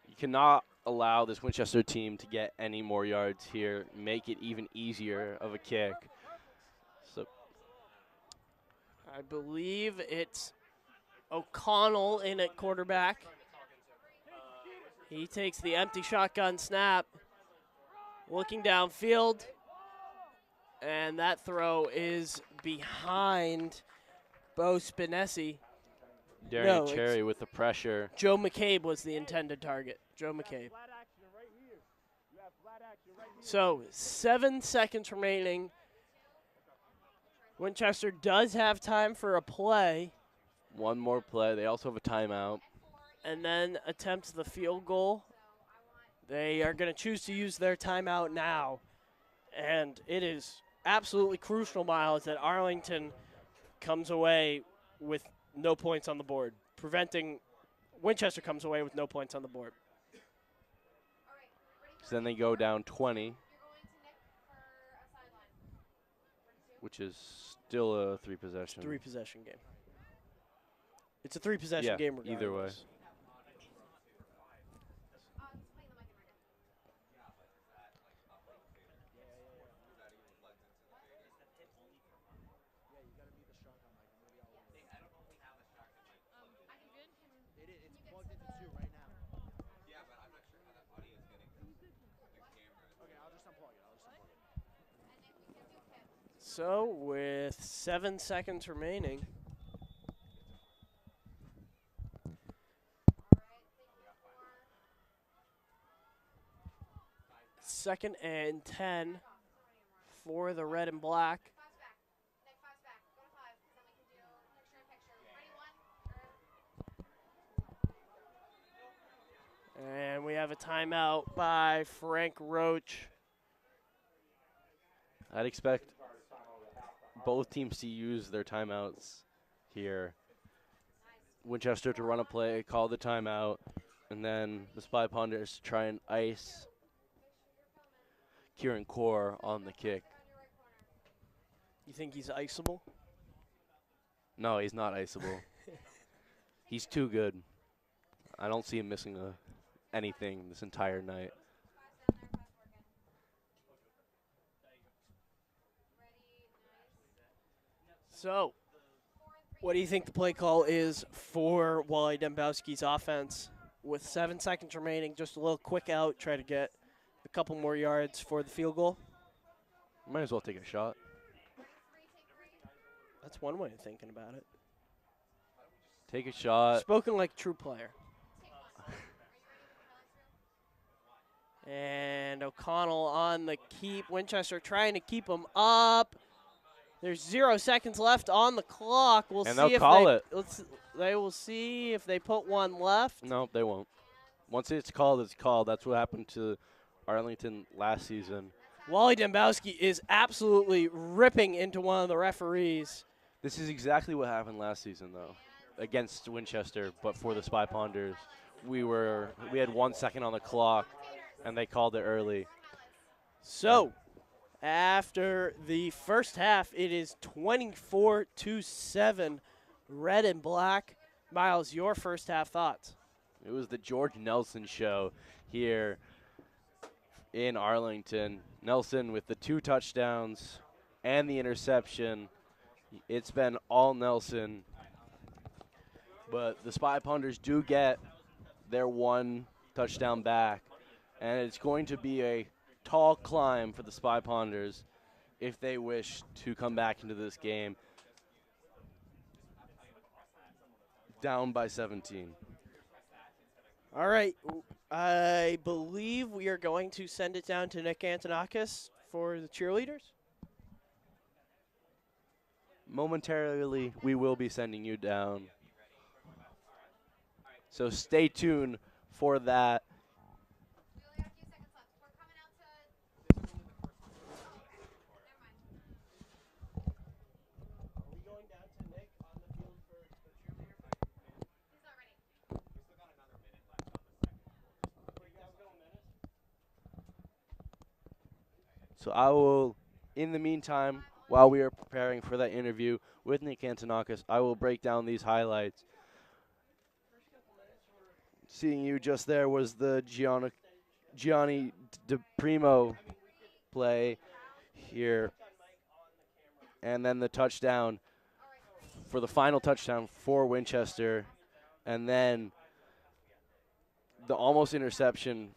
You cannot allow this Winchester team to get any more yards here, make it even easier of a kick. So I believe it's O'Connell in at quarterback. He takes the empty shotgun snap, looking downfield, and that throw is behind Bo Spinesi. Darian Cherry with the pressure. Joe McCabe was the intended target. Joe McCabe. So 7 seconds remaining. Winchester does have time for a play. One more play. They also have a timeout. And then attempts the field goal. They are going to choose to use their timeout now. And it is absolutely crucial, Miles, that Arlington comes away with no points on the board, preventing Winchester comes away with no points on the board. So then they go down 20, which is still a 3-possession. 3-possession game. It's a 3-possession game regardless. Either way. So with 7 seconds remaining, second and 10 for the red and black. And we have a timeout by Frank Roach. I'd expect both teams to use their timeouts here. Winchester to run a play, call the timeout, and then the Spy Ponders try and ice Kieran Core on the kick. You think he's iceable? No, he's not iceable. He's too good. I don't see him missing anything this entire night. So, what do you think the play call is for Wally Dembowski's offense? With 7 seconds remaining, just a little quick out, try to get a couple more yards for the field goal. Might as well take a shot. That's one way of thinking about it. Take a shot. Spoken like a true player. And O'Connell on the keep. Winchester trying to keep him up. There's 0 seconds left on the clock. We'll and see they'll if call it. They will see if they put one left. No, they won't. Once it's called, it's called. That's what happened to Arlington last season. Wally Dembowski is absolutely ripping into one of the referees. This is exactly what happened last season, though, against Winchester, but for the Spy Ponders. We had 1 second on the clock, and they called it early. So, after the first half, it is 24-7, red and black. Miles, your first half thoughts? It was the George Nelson show here in Arlington. Nelson with the 2 touchdowns and the interception. It's been all Nelson. But the Spy Ponders do get their 1 touchdown back. And it's going to be a tall climb for the Spy Ponders if they wish to come back into this game down by 17. All right. I believe we are going to send it down to Nick Antonakis for the cheerleaders. Momentarily, we will be sending you down. So stay tuned for that. So I will, in the meantime, while we are preparing for that interview with Nick Antonakis, I will break down these highlights. Seeing you just there was the Gianni DePrimo play here. And then the touchdown for the final touchdown for Winchester. And then the almost interception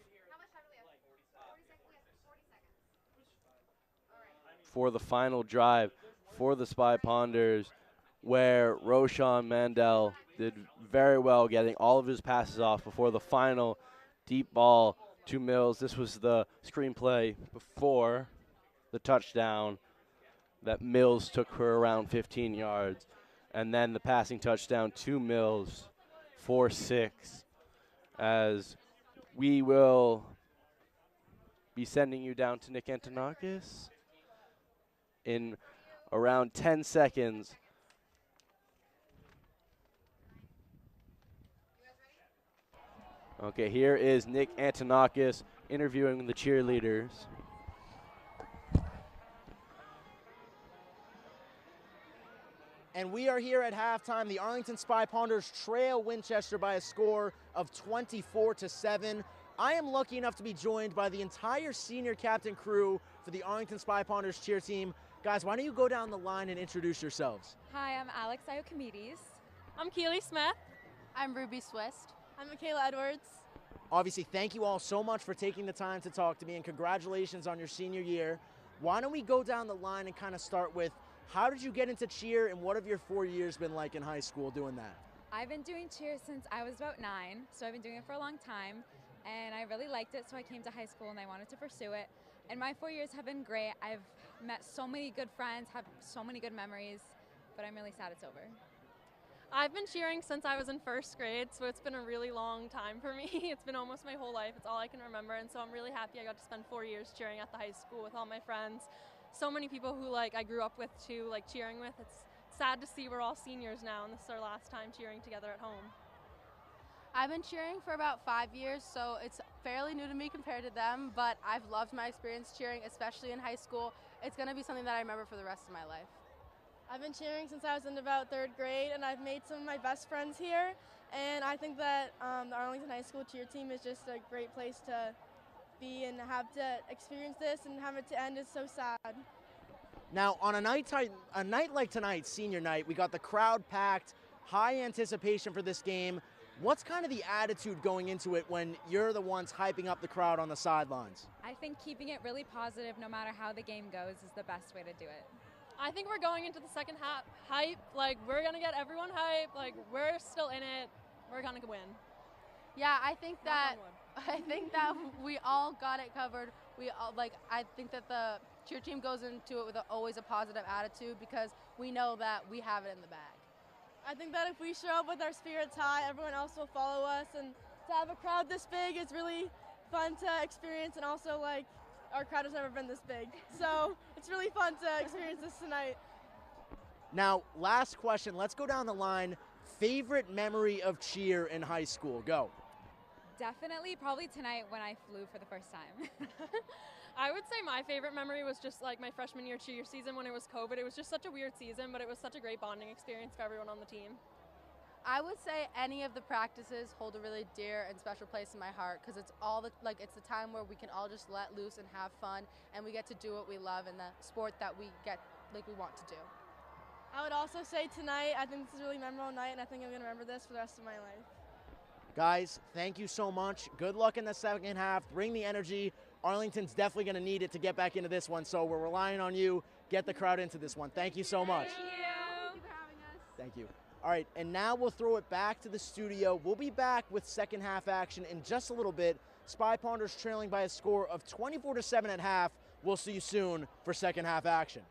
for the final drive for the Spy Ponders, where Roshan Mandel did very well getting all of his passes off before the final deep ball to Mills. This was the screenplay before the touchdown that Mills took her around 15 yards. And then the passing touchdown to Mills for 6, as we will be sending you down to Nick Antonakis in around 10 seconds. Okay, here is Nick Antonakis interviewing the cheerleaders. And we are here at halftime. The Arlington Spy Ponders trail Winchester by a score of 24-7. I am lucky enough to be joined by the entire senior captain crew for the Arlington Spy Ponders cheer team. Guys, why don't you go down the line and introduce yourselves? Hi, I'm Alex Iokimedes. I'm Keely Smith. I'm Ruby Swist. I'm Michaela Edwards. Obviously, thank you all so much for taking the time to talk to me, and congratulations on your senior year. Why don't we go down the line and kind of start with, how did you get into cheer, and what have your 4 years been like in high school doing that? I've been doing cheer since I was about 9, so I've been doing it for a long time, and I really liked it, so I came to high school and I wanted to pursue it. And my 4 years have been great. I've met so many good friends, have so many good memories, but I'm really sad it's over. I've been cheering since I was in 1st grade, so it's been a really long time for me. It's been almost my whole life. It's all I can remember, and so I'm really happy I got to spend 4 years cheering at the high school with all my friends. So many people who I grew up with too, cheering with. It's sad to see we're all seniors now, and this is our last time cheering together at home. I've been cheering for about 5 years, so it's fairly new to me compared to them, but I've loved my experience cheering, especially in high school. It's going to be something that I remember for the rest of my life. I've been cheering since I was in about 3rd grade, and I've made some of my best friends here, and I think that the Arlington High School cheer team is just a great place to be, and have to experience this and have it to end is so sad. Now, on a night like tonight, senior night, we got the crowd packed, high anticipation for this game. What's kind of the attitude going into it when you're the ones hyping up the crowd on the sidelines? I think keeping it really positive no matter how the game goes is the best way to do it. I think we're going into the second half hype. Like, we're going to get everyone hype. Like, we're still in it. We're going to win. Yeah, I think that we all got it covered. I think that the cheer team goes into it with always a positive attitude because we know that we have it in the bag. I think that if we show up with our spirits high, everyone else will follow us, and to have a crowd this big is really fun to experience, and also, like, our crowd has never been this big. So it's really fun to experience this tonight. Now, last question. Let's go down the line. Favorite memory of cheer in high school? Go. Definitely, probably tonight when I flew for the first time. I would say my favorite memory was just like my freshman year cheer season when it was COVID. It was just such a weird season, but it was such a great bonding experience for everyone on the team. I would say any of the practices hold a really dear and special place in my heart because it's it's the time where we can all just let loose and have fun, and we get to do what we love in the sport that we want to do. I would also say tonight, I think this is a really memorable night, and I think I'm going to remember this for the rest of my life. Guys, thank you so much. Good luck in the second half. Bring the energy. Arlington's definitely going to need it to get back into this one, so we're relying on you. Get the crowd into this one. Thank you so much. Thank you. Thank you for having us. Thank you. All right, and now we'll throw it back to the studio. We'll be back with second half action in just a little bit. Spy Ponders trailing by a score of 24-7 at half. We'll see you soon for second half action.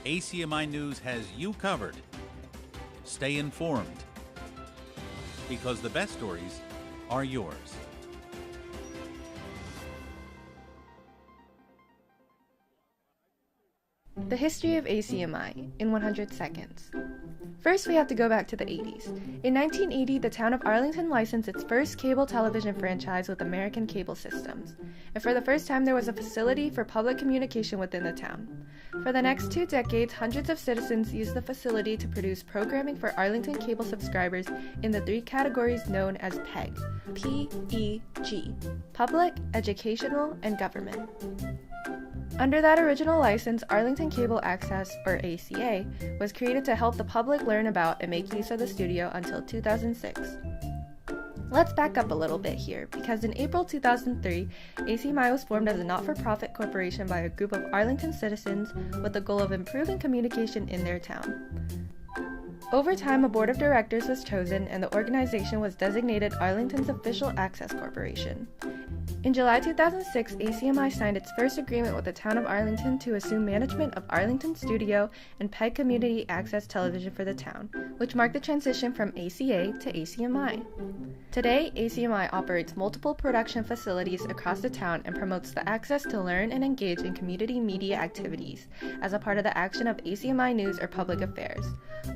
ACMi News has you covered. Stay informed, because the best stories are yours. The history of ACMi in 100 seconds. First, we have to go back to the 80s. In 1980, the town of Arlington licensed its first cable television franchise with American Cable Systems, and for the first time there was a facility for public communication within the town. For the next 2 decades, hundreds of citizens used the facility to produce programming for Arlington cable subscribers in the 3 categories known as PEG, P-E-G, Public, Educational, and Government. Under that original license, Arlington Cable Access, or ACA, was created to help the public learn about and make use of the studio until 2006. Let's back up a little bit here, because in April 2003, ACMi was formed as a not-for-profit corporation by a group of Arlington citizens with the goal of improving communication in their town. Over time, a board of directors was chosen, and the organization was designated Arlington's Official Access Corporation. In July 2006, ACMi signed its first agreement with the town of Arlington to assume management of Arlington Studio and PEG Community Access Television for the town, which marked the transition from ACA to ACMi. Today, ACMi operates multiple production facilities across the town and promotes the access to learn and engage in community media activities as a part of the action of ACMi News or Public Affairs,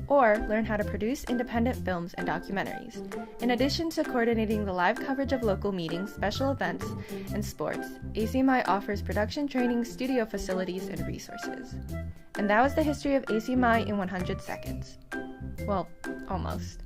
or learn how to produce independent films and documentaries. In addition to coordinating the live coverage of local meetings, special events, and sports, ACMi offers production training, studio facilities, and resources. And that was the history of ACMi in 100 seconds. Well, almost.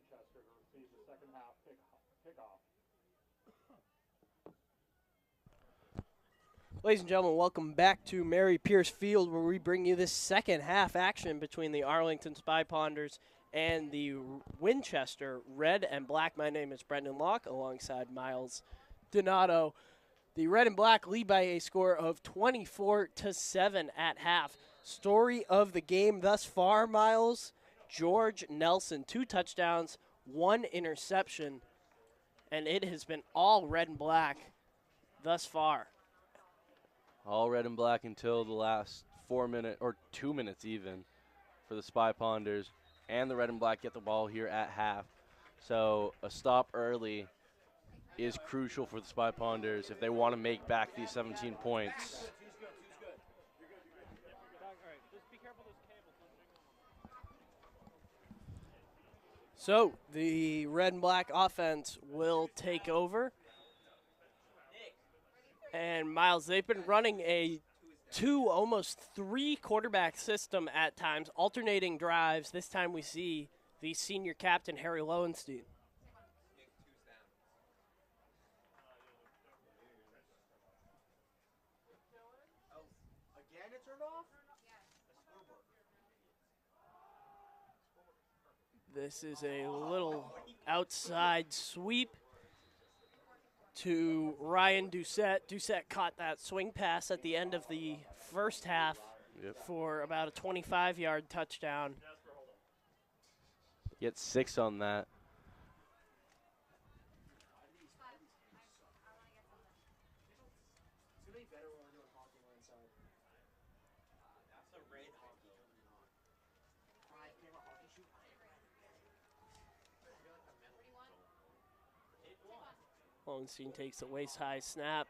Winchester to receive the second half kickoff. Ladies and gentlemen, welcome back to Mary Pierce Field, where we bring you this second half action between the Arlington Spy Ponders and the Winchester Red and Black. My name is Brendan Locke, alongside Miles Donato. The Red and Black lead by a score of 24-7 at half. Story of the game thus far, Miles, George Nelson, 2 touchdowns, 1 interception, and it has been all Red and Black thus far. All Red and Black until the last 4 minutes, or 2 minutes even, for the Spy Ponders. And the Red and Black get the ball here at half. So a stop early is crucial for the Spy Ponders if they want to make back these 17 points. So the Red and Black offense will take over. And Miles, they've been running a 2, almost 3 quarterback system at times, alternating drives. This time we see the senior captain, Harry Lowenstein. Again, it turned off? This is a little outside sweep to Ryan Doucette. Doucette caught that swing pass at the end of the first half for about a 25-yard touchdown. Get 6 on that. Lowenstein takes a waist-high snap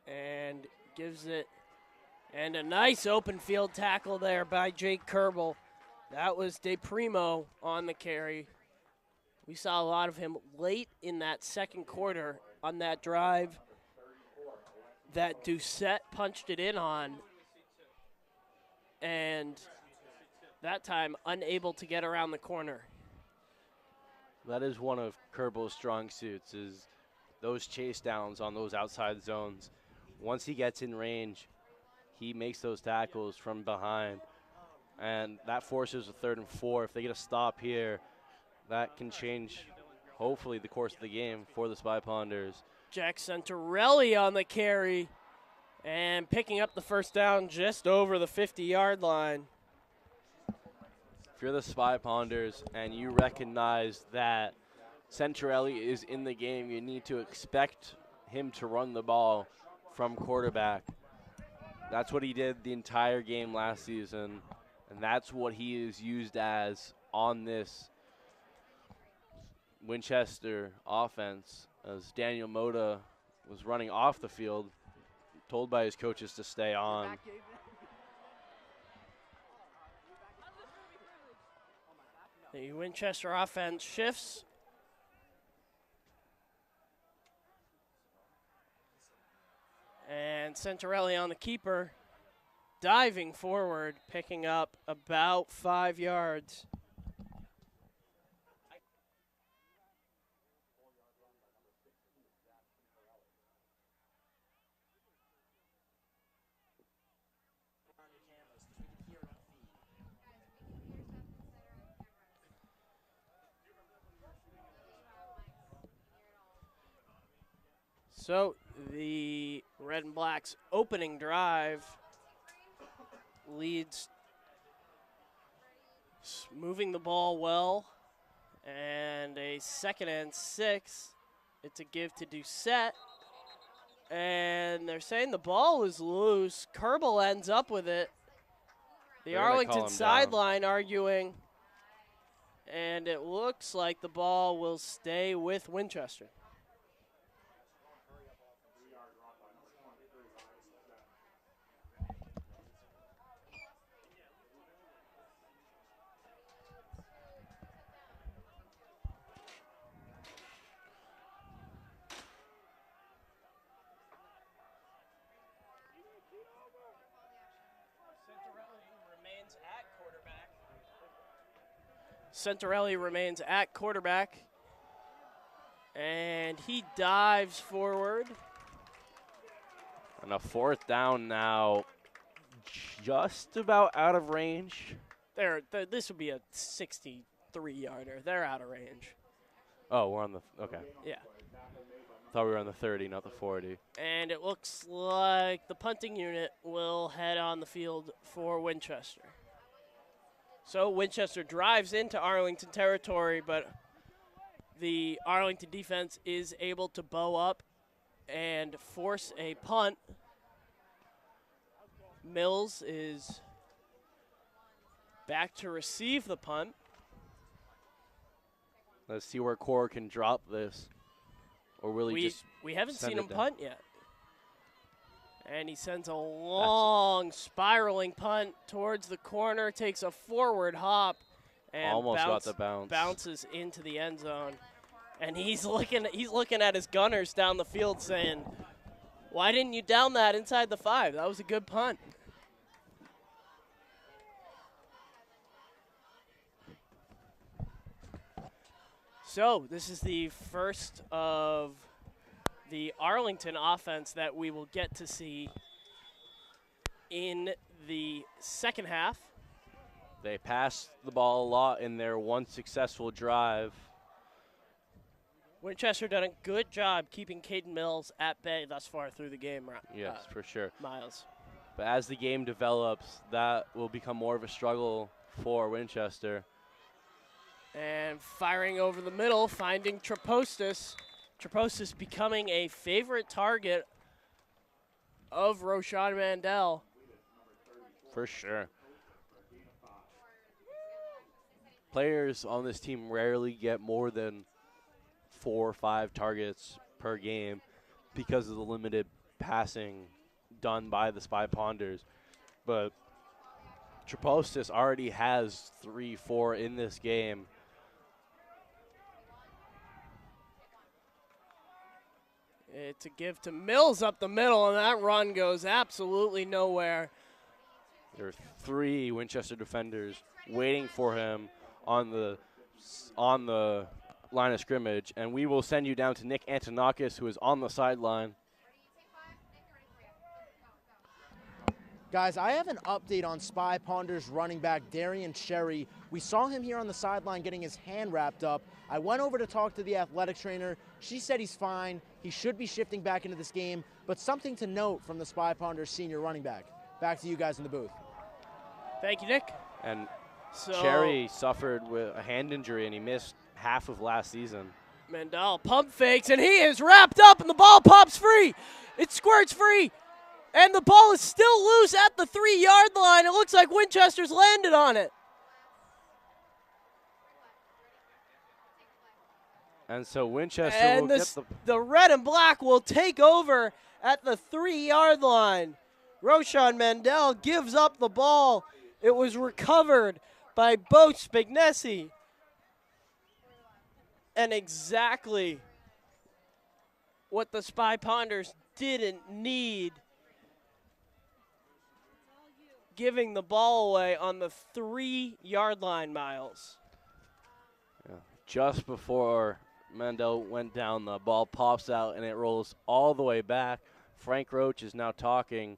and gives it, and a nice open field tackle there by Jake Kerbel. That was De Primo on the carry. We saw a lot of him late in that second quarter on that drive that Doucette punched it in on, and that time unable to get around the corner. That is one of Kerbel's strong suits, is those chase downs on those outside zones. Once he gets in range, he makes those tackles from behind, and that forces a 3rd and 4. If they get a stop here, that can change, hopefully, the course of the game for the Spy Ponders. Jack Santorelli on the carry and picking up the first down just over the 50-yard line. If you're the Spy Ponders and you recognize that Santorelli is in the game, you need to expect him to run the ball from quarterback. That's what he did the entire game last season, and that's what he is used as on this Winchester offense, as Daniel Moda was running off the field, told by his coaches to stay on. The Winchester offense shifts. And Santorelli on the keeper, diving forward, picking up about 5 yards. So the Red and Black's opening drive leads, moving the ball well, and a 2nd and 6. It's a give to Doucette, and they're saying the ball is loose. Kerbel ends up with it. The Arlington sideline arguing, and it looks like the ball will stay with Winchester. Centorelli remains at quarterback. And he dives forward. And a 4th down now, just about out of range. This would be a 63-yarder. They're out of range. Oh, we're on the, okay. Yeah. Thought we were on the 30, not the 40. And it looks like the punting unit will head on the field for Winchester. So Winchester drives into Arlington territory, but the Arlington defense is able to bow up and force a punt. Mills is back to receive the punt. Let's see where Core can drop this. Or will he just We haven't send seen him it down? punt yet. And he sends a long spiraling punt towards the corner, takes a forward hop, and Almost got the bounce. bounces into the end zone. And he's looking at his gunners down the field saying, why didn't you down that inside the 5? That was a good punt. So this is the first of the Arlington offense that we will get to see in the second half. They passed the ball a lot in their one successful drive. Winchester done a good job keeping Caden Mills at bay thus far through the game. Yes, for sure. Miles. But as the game develops, that will become more of a struggle for Winchester. And firing over the middle, finding Trapostis. Trapostis becoming a favorite target of Roshan Mandel. For sure. Players on this team rarely get more than 4 or 5 targets per game because of the limited passing done by the Spy Ponders. But Trapostis already has 3-4 in this game. It's a give to Mills up the middle, and that run goes absolutely nowhere. There are 3 Winchester defenders waiting for him on the line of scrimmage, and we will send you down to Nick Antonakis, who is on the sideline. Guys, I have an update on Spy Ponders running back Darian Sherry. We saw him here on the sideline getting his hand wrapped up. I went over to talk to the athletic trainer. She said he's fine. He should be shifting back into this game, but something to note from the Spy Ponders senior running back. Back to you guys in the booth. Thank you, Nick. And Cherry suffered with a hand injury, and he missed half of last season. Mandel pump fakes, and he is wrapped up, and the ball pops free. It squirts free, and the ball is still loose at the 3-yard line. It looks like Winchester's landed on it. And so Winchester And will get the red and black will take over at the 3-yard line. Roshan Mandel gives up the ball. It was recovered by Bo Spignesi. And exactly what the Spy Ponders didn't need. Giving the ball away on the 3-yard line, Miles. Yeah. Just before Mandel went down, the ball pops out and it rolls all the way back. Frank Roach is now talking,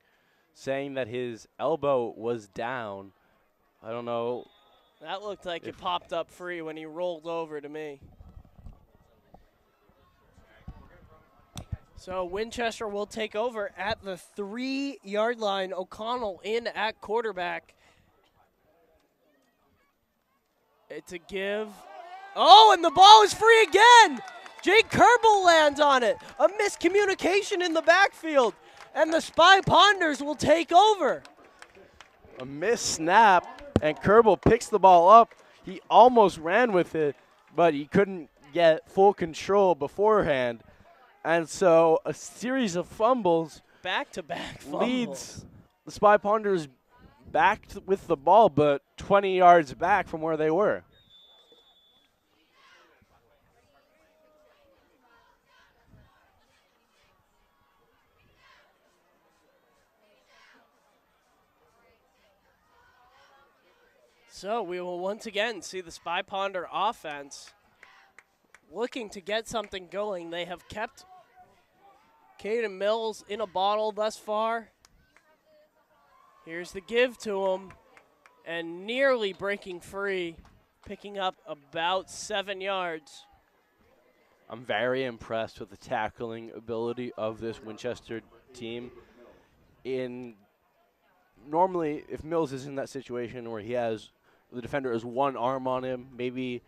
saying that his elbow was down. I don't know. That looked like it popped up free when he rolled over to me. So Winchester will take over at the 3-yard line. O'Connell in at quarterback. It's a give. Oh, and the ball is free again. Jake Kerbel lands on it. A miscommunication in the backfield. And the Spy Ponders will take over. A missed snap, and Kerbel picks the ball up. He almost ran with it, but he couldn't get full control beforehand. And so a series of fumbles back-to-back leads the Spy Ponders back with the ball, but 20 yards back from where they were. So we will once again see the Spy Ponder offense looking to get something going. They have kept Caden Mills in a bottle thus far. Here's the give to him, and nearly breaking free, picking up about 7 yards. I'm very impressed with the tackling ability of this Winchester team. Normally, if Mills is in that situation where the defender has one arm on him, maybe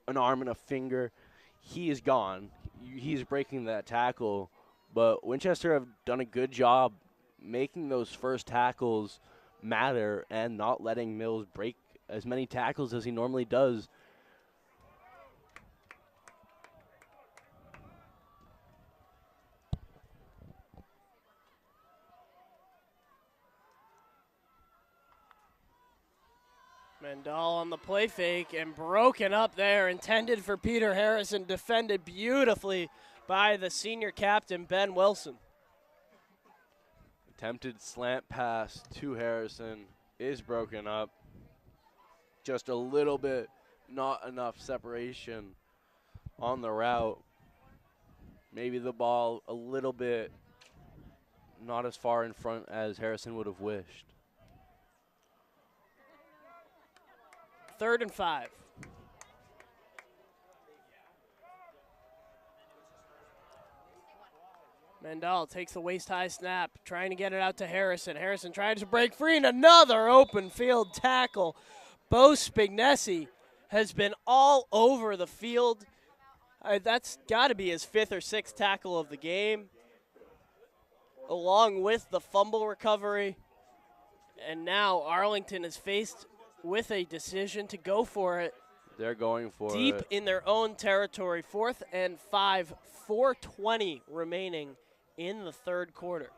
an arm and a finger, he is gone. He's breaking that tackle. But Winchester have done a good job making those first tackles matter and not letting Mills break as many tackles as he normally does. Mandel on the play fake and broken up there, intended for Peter Harrison, defended beautifully by the senior captain, Ben Wilson. Attempted slant pass to Harrison is broken up. Just a little bit, not enough separation on the route. Maybe the ball a little bit not as far in front as Harrison would have wished. 3rd and 5. Mandel takes the waist-high snap, trying to get it out to Harrison. Harrison tries to break free, and another open field tackle. Bo Spignesi has been all over the field. That's got to be his 5th or 6th tackle of the game, along with the fumble recovery. And now Arlington is faced with a decision to go for it. They're going for it. Deep in their own territory. 4th and 5, 4:20 remaining in the 3rd quarter.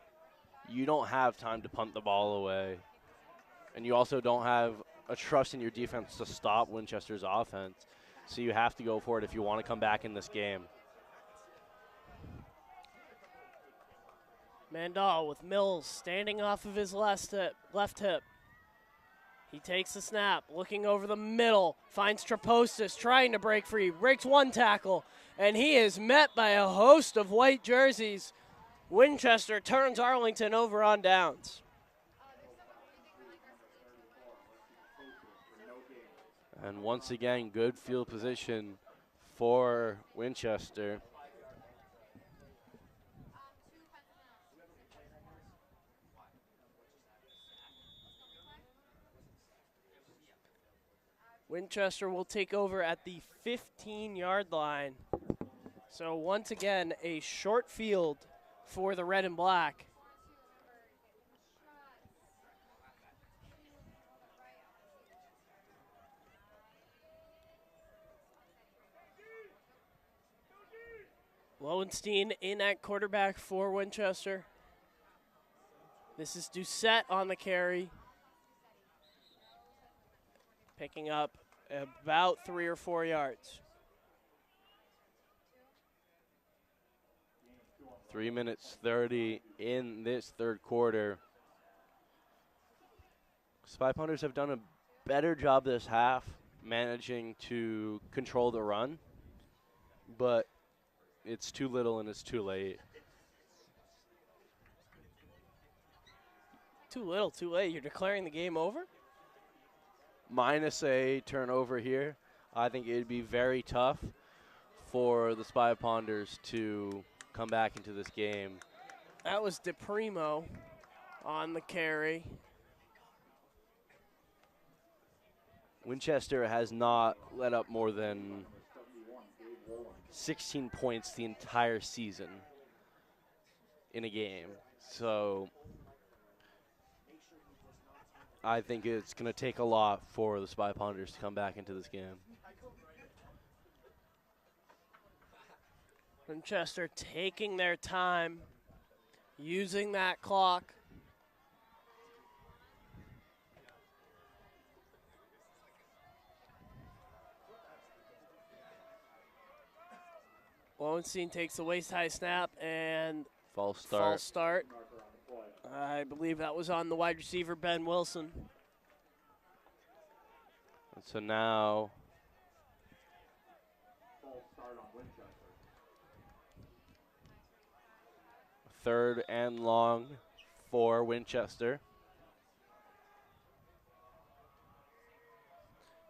You don't have time to punt the ball away. And you also don't have a trust in your defense to stop Winchester's offense. So you have to go for it if you want to come back in this game. Mandel with Mills standing off of his left hip. He takes the snap, looking over the middle, finds Trapostis trying to break free, breaks one tackle, and he is met by a host of white jerseys. Winchester turns Arlington over on downs. And once again, good field position for Winchester. Winchester will take over at the 15-yard line. So once again, a short field for the red and black. Lowenstein in at quarterback for Winchester. This is Doucette on the carry. Picking up about 3 or 4 yards. 3 minutes 30 in this 3rd quarter. Spy Punters have done a better job this half managing to control the run, but it's too little and it's too late. Too little, too late. You're declaring the game over? Minus a turnover here, I think it'd be very tough for the Spy Ponders to come back into this game. That was DePrimo on the carry. Winchester has not let up more than 16 points the entire season in a game. So I think it's going to take a lot for the Spy Ponders to come back into this game. Winchester taking their time, using that clock. Lowenstein takes the waist-high snap and false start. I believe that was on the wide receiver, Ben Wilson. And so now third and long for Winchester.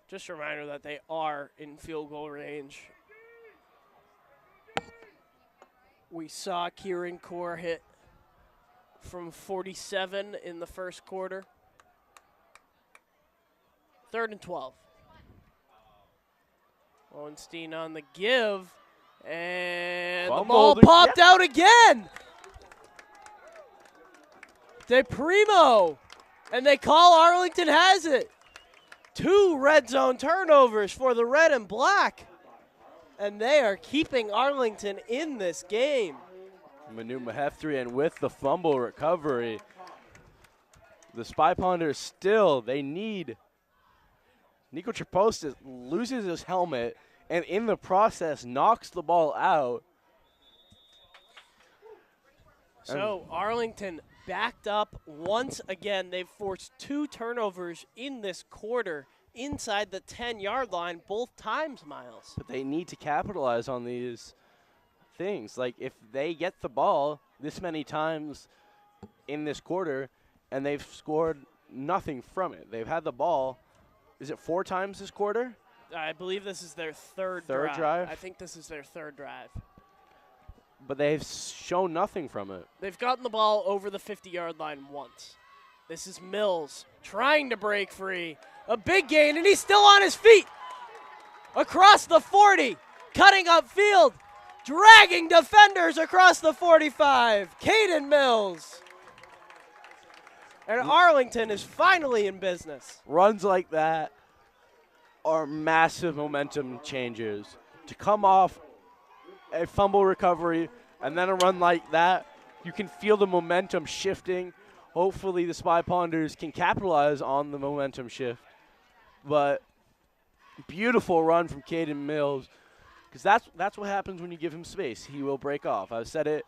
Just a reminder that they are in field goal range. We saw Kieran Kaur hit from 47 in the first quarter. 3rd and 12. Lowenstein on the give, and the ball popped out again. De Primo, and they call Arlington has it. 2 red zone turnovers for the red and black, and they are keeping Arlington in this game. Manu Maheftrian with the fumble recovery. The Spy Ponders still, they need. Nico Trapostis loses his helmet and in the process knocks the ball out. So Arlington backed up once again. They've forced 2 turnovers in this quarter inside the 10-yard line both times, Miles. But they need to capitalize on these things. Like, if they get the ball this many times in this quarter and they've scored nothing from it. They've had the ball, is it 4 times this quarter? I believe this is their third drive. I think this is their 3rd drive. But they've shown nothing from it. They've gotten the ball over the 50-yard line once. This is Mills trying to break free. A big gain, and he's still on his feet. Across the 40, cutting upfield, dragging defenders across the 45. Caden Mills. And Arlington is finally in business. Runs like that are massive momentum changers. To come off a fumble recovery and then a run like that, you can feel the momentum shifting. Hopefully the Spy Ponders can capitalize on the momentum shift. But beautiful run from Caden Mills, because that's what happens when you give him space. He will break off. I've said it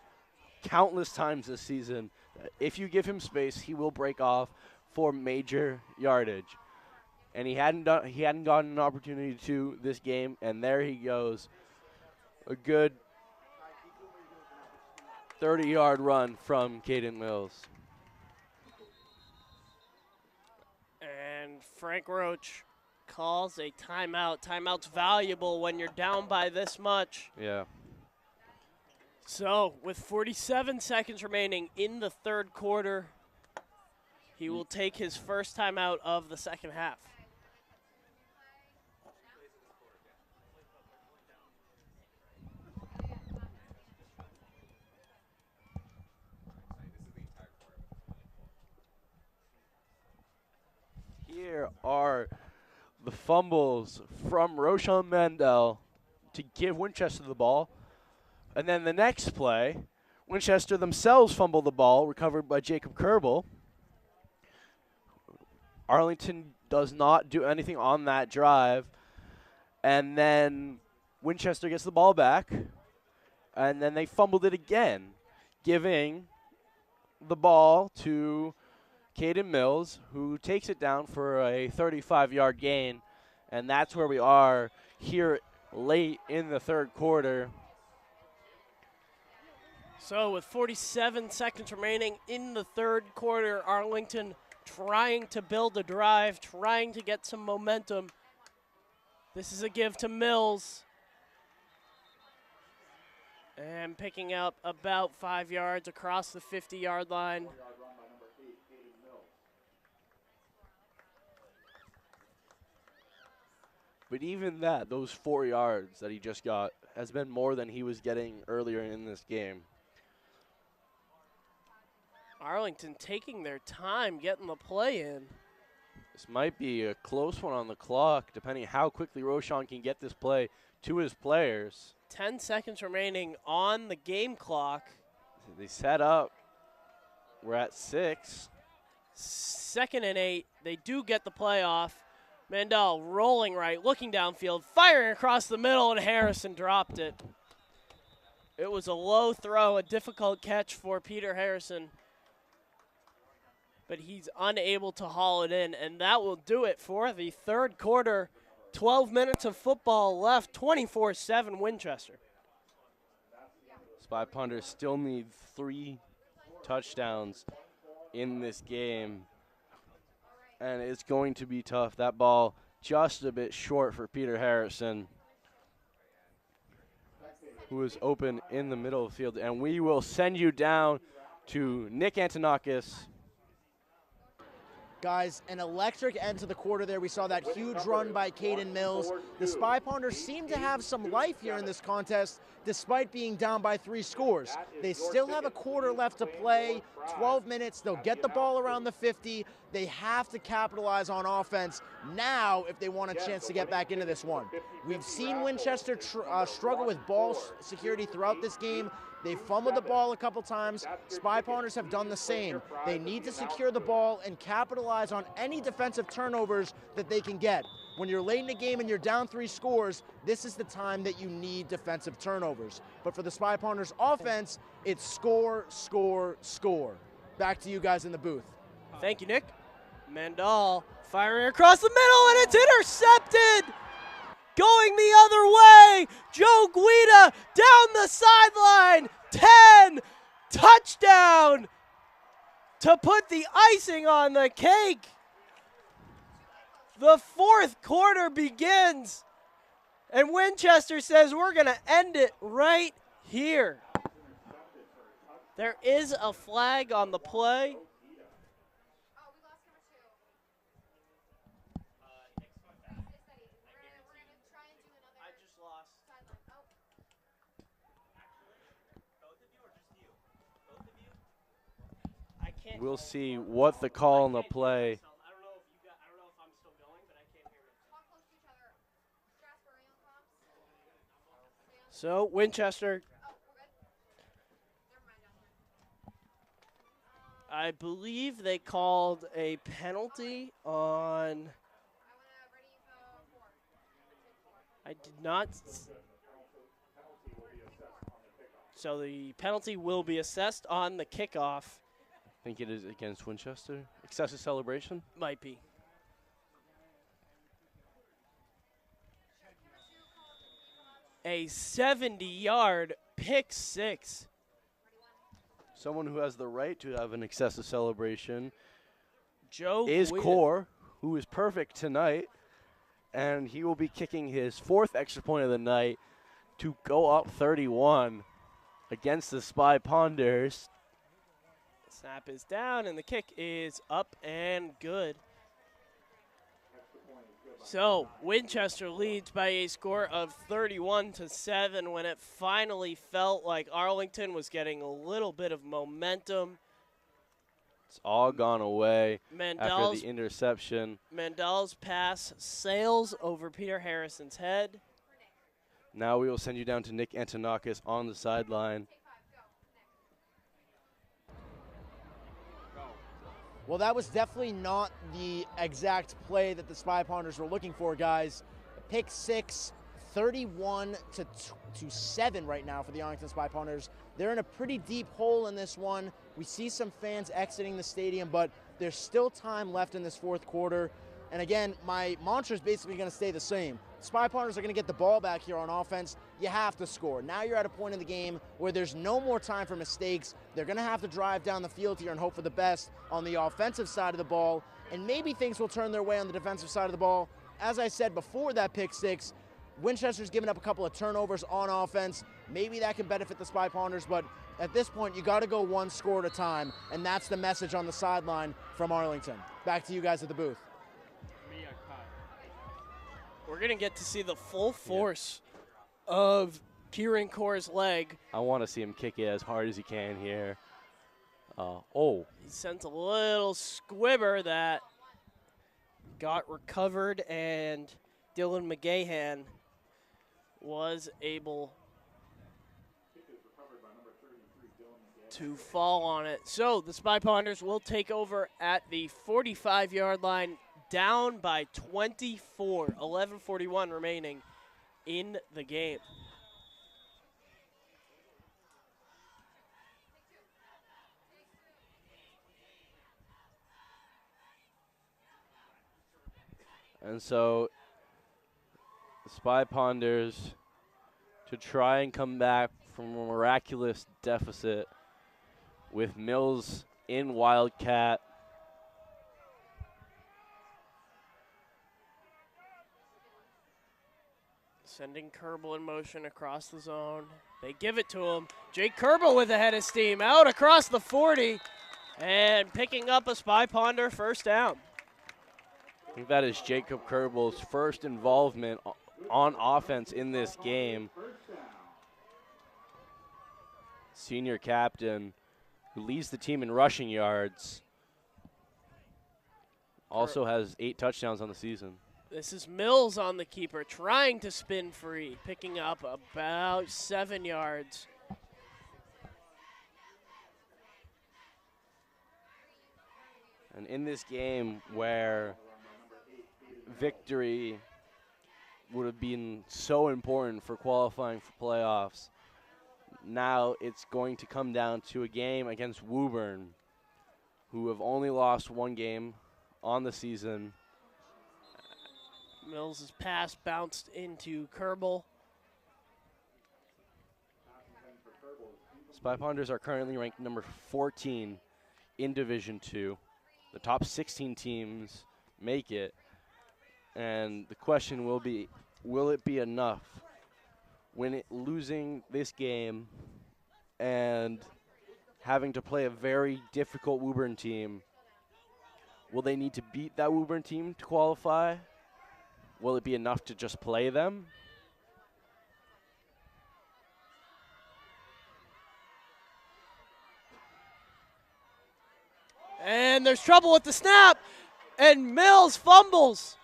countless times this season. If you give him space, he will break off for major yardage. And he hadn't gotten an opportunity to this game, and there he goes. A good 30-yard run from Caden Mills. And Frank Roach calls a timeout. Timeout's valuable when you're down by this much. Yeah. So, with 47 seconds remaining in the 3rd quarter, he will take his first timeout of the 2nd half. Here are the fumbles from Roshan Mandel to give Winchester the ball. And then the next play, Winchester themselves fumble the ball, recovered by Jacob Kerbel. Arlington does not do anything on that drive. And then Winchester gets the ball back. And then they fumbled it again, giving the ball to Caden Mills, who takes it down for a 35-yard gain. And that's where we are here late in the 3rd quarter. So with 47 seconds remaining in the 3rd quarter, Arlington trying to build a drive, trying to get some momentum. This is a give to Mills. And picking up about 5 yards across the 50-yard line. But even that, those 4 yards that he just got, has been more than he was getting earlier in this game. Arlington taking their time getting the play in. This might be a close one on the clock, depending how quickly Roshan can get this play to his players. 10 seconds remaining on the game clock. They set up. We're at 6. 2nd and 8. They do get the play off. Mandel rolling right, looking downfield, firing across the middle, and Harrison dropped it. It was a low throw, a difficult catch for Peter Harrison. but he's unable to haul it in, and that will do it for the third quarter. 12 minutes of football left, 24-7 Winchester. Spy Ponders still need 3 touchdowns in this game, and it's going to be tough. That ball just a bit short for Peter Harrison, who is open in the middle of the field, and we will send you down to Nick Antonakis. Guys, an electric end to the quarter there. We saw that huge run by Caden Mills. The Spy Ponders seem to have some life here in this contest, despite being down by 3 scores. They still have a quarter left to play, 12 minutes. They'll get the ball around the 50. They have to capitalize on offense now if they want a chance to get back into this one. We've seen Winchester struggle with ball security throughout this game. They fumbled the ball a couple times. Spy Ponders have done the same. They need to secure the ball and capitalize on any defensive turnovers that they can get. When you're late in the game and you're down 3 scores, this is the time that you need defensive turnovers. But for the Spy Ponders offense, it's score, score, score. Back to you guys in the booth. Thank you, Nick. Mandel firing across the middle, and it's intercepted! Going the other way, Joe Guida down the sideline, 10, touchdown to put the icing on the cake. The fourth quarter begins, and Winchester says we're going to end it right here. There is a flag on the play. We'll see what the call on the play. So Winchester, I believe they called a penalty on, I did not, so the penalty will be assessed on the kickoff. I think it is against Winchester. Excessive celebration? Might be. A 70-yard pick 6. Someone who has the right to have an excessive celebration Joe is Guida. Core, who is perfect tonight, and he will be kicking his 4th extra point of the night to go up 31 against the Spy Ponders. Snap is down, and the kick is up and good. So Winchester leads by a score of 31-7 when it finally felt like Arlington was getting a little bit of momentum. It's all gone away after the interception. Mandel's pass sails over Peter Harrison's head. Now we will send you down to Nick Antonakis on the sideline. Well, that was definitely not the exact play that the Spy Ponders were looking for, guys. Pick 6, 31-7 right now for the Arlington Spy Ponders. They're in a pretty deep hole in this one. We see some fans exiting the stadium, but there's still time left in this 4th quarter. And again, my mantra is basically going to stay the same. Spy Ponders are going to get the ball back here on offense. You have to score. Now you're at a point in the game where there's no more time for mistakes. They're going to have to drive down the field here and hope for the best on the offensive side of the ball. And maybe things will turn their way on the defensive side of the ball. As I said before that pick 6, Winchester's given up a couple of turnovers on offense. Maybe that can benefit the Spy Ponders, but at this point, you got to go 1 score at a time, and that's the message on the sideline from Arlington. Back to you guys at the booth. We're going to get to see the full force of Kieran Core's leg. I want to see him kick it as hard as he can here. He sent a little squibber that got recovered, and Dylan McGahan was able to fall on it. So the Spy Ponders will take over at the 45-yard line, down by 24, 11:41 remaining in the game. And so the Spy Ponders, to try and come back from a miraculous deficit with Mills in Wildcat. Sending Kerbal in motion across the zone. They give it to him. Jake Kerbal with a head of steam out across the 40 and picking up a Spy Ponder first down. I think that is Jacob Kerbal's first involvement on offense in this game. Senior captain who leads the team in rushing yards. Also has 8 touchdowns on the season. This is Mills on the keeper, trying to spin free, picking up about 7 yards. And in this game where victory would have been so important for qualifying for playoffs, now it's going to come down to a game against Woburn, who have only lost 1 game on the season. Mills' pass bounced into Kerbal. Spy Ponders are currently ranked number 14 in Division II. The top 16 teams make it. And the question will be, will it be enough? When losing this game and having to play a very difficult Woburn team, will they need to beat that Woburn team to qualify? Will it be enough to just play them? And there's trouble with the snap, and Mills fumbles,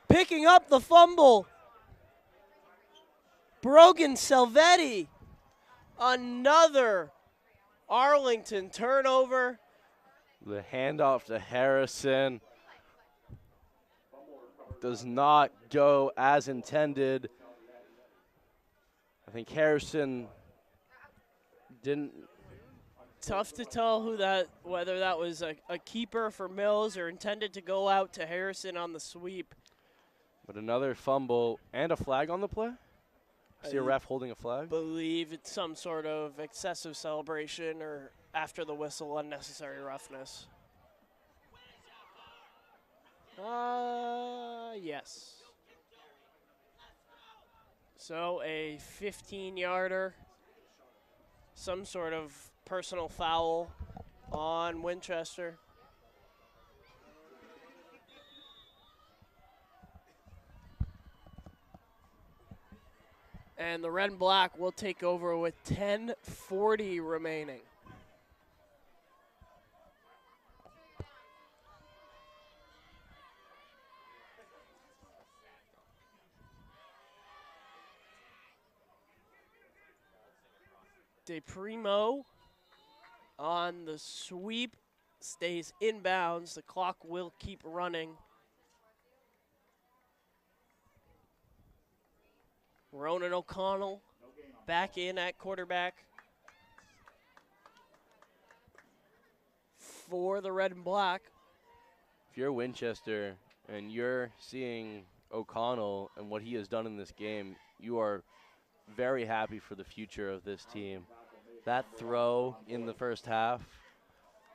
picking up the fumble. Brogan Salvetti, another Arlington turnover. The handoff to Harrison does not go as intended. I think Harrison didn't. Tough to tell whether that was a keeper for Mills or intended to go out to Harrison on the sweep. But another fumble and a flag on the play. I see a ref holding a flag. I believe it's some sort of excessive celebration or after the whistle, unnecessary roughness. Yes. So a 15-yarder, some sort of personal foul on Winchester. And the red and black will take over with 10:40 remaining. DePrimo on the sweep stays inbounds. The clock will keep running. Ronan O'Connell back in at quarterback for the red and black. If you're Winchester and you're seeing O'Connell and what he has done in this game, you are very happy for the future of this team. That throw in the first half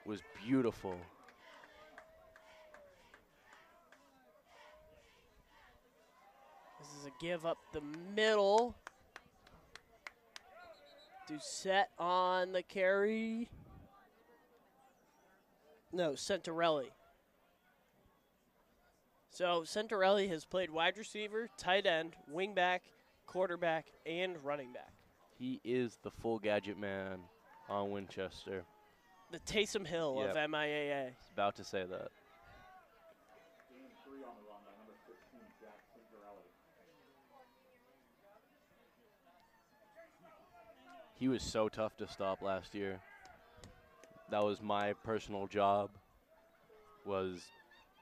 was beautiful. This is a give up the middle. Doucette on the carry. No, Centarelli. So Centarelli has played wide receiver, tight end, wingback, quarterback, and running back. He is the full gadget man on Winchester. The Taysom Hill of MIAA. I was about to say that. He was so tough to stop last year. That was my personal job, was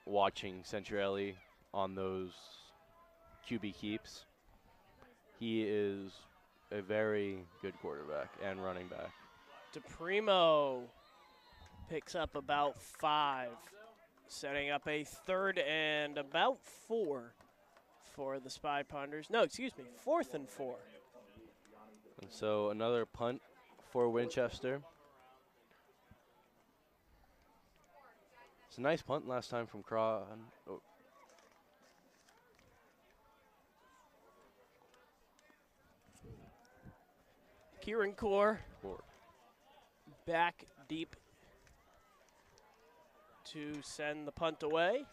watching Centrelli on those QB keeps. He is a very good quarterback and running back. DePrimo picks up about 5. Setting up a 3rd and about 4 for the Spy Ponders. No, excuse me, 4th and 4. And so another punt for Winchester. It's a nice punt last time from Craw. Oh. Kieran Core back deep to send the punt away.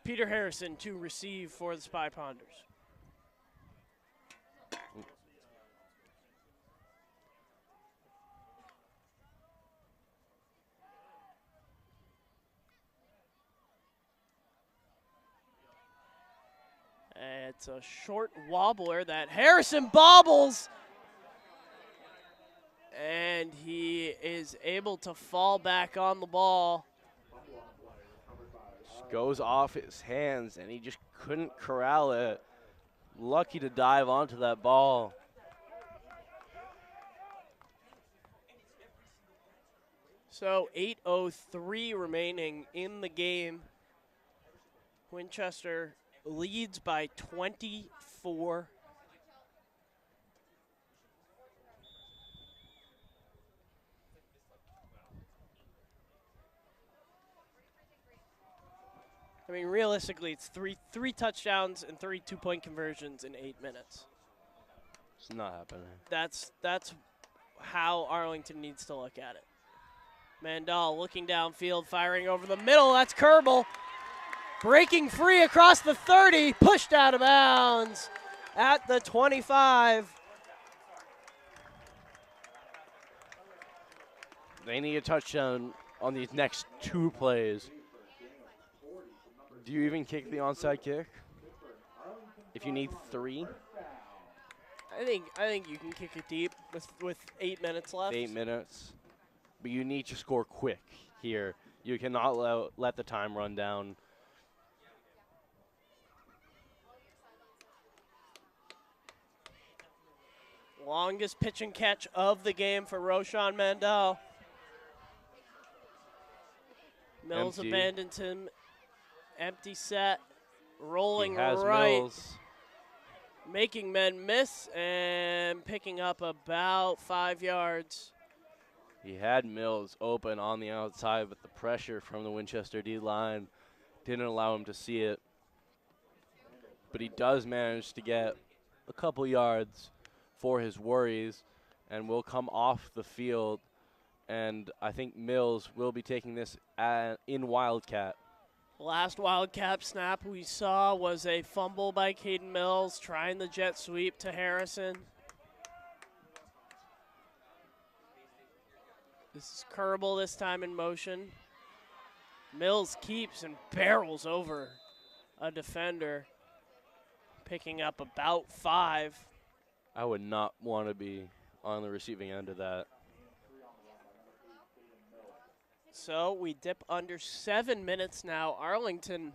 Peter Harrison to receive for the Spy Ponders. It's a short wobbler that Harrison bobbles. And he is able to fall back on the ball. Goes off his hands, and he just couldn't corral it. Lucky to dive onto that ball. So 8:03 remaining in the game. Winchester leads by 24. I mean, realistically, it's three touchdowns and 3 two-point conversions in 8 minutes. It's not happening. That's how Arlington needs to look at it. Mandel looking downfield, firing over the middle. That's Kerbal. Breaking free across the 30, pushed out of bounds at the 25. They need a touchdown on these next 2 plays. Do you even kick the onside kick? If you need 3? I think you can kick it deep with 8 minutes left. 8 minutes. But you need to score quick here. You cannot let the time run down. Longest pitch and catch of the game for Roshan Mandel. Mills Empty. abandoned him. Empty set. Rolling He has right. Mills. Making men miss and picking up about 5 yards. He had Mills open on the outside, but the pressure from the Winchester D-line didn't allow him to see it. But he does manage to get a couple yards for his worries and will come off the field. And I think Mills will be taking this in Wildcat. Last Wildcat snap we saw was a fumble by Caden Mills, trying the jet sweep to Harrison. This is Kerbal this time in motion. Mills keeps and barrels over a defender, picking up about 5. I would not want to be on the receiving end of that. So we dip under 7 minutes now. Arlington,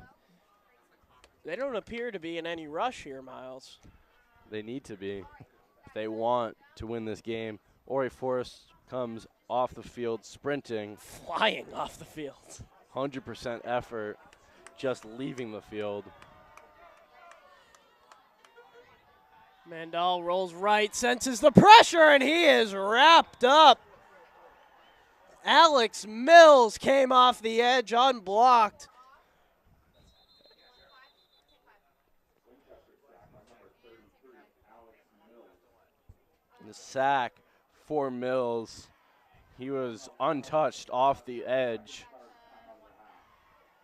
they don't appear to be in any rush here, Miles. They need to be if they want to win this game. Ori Forrest comes off the field sprinting. Flying off the field. 100% effort, just leaving the field. Mandel rolls right, senses the pressure, and he is wrapped up. Alex Mills came off the edge unblocked. The sack for Mills. He was untouched off the edge.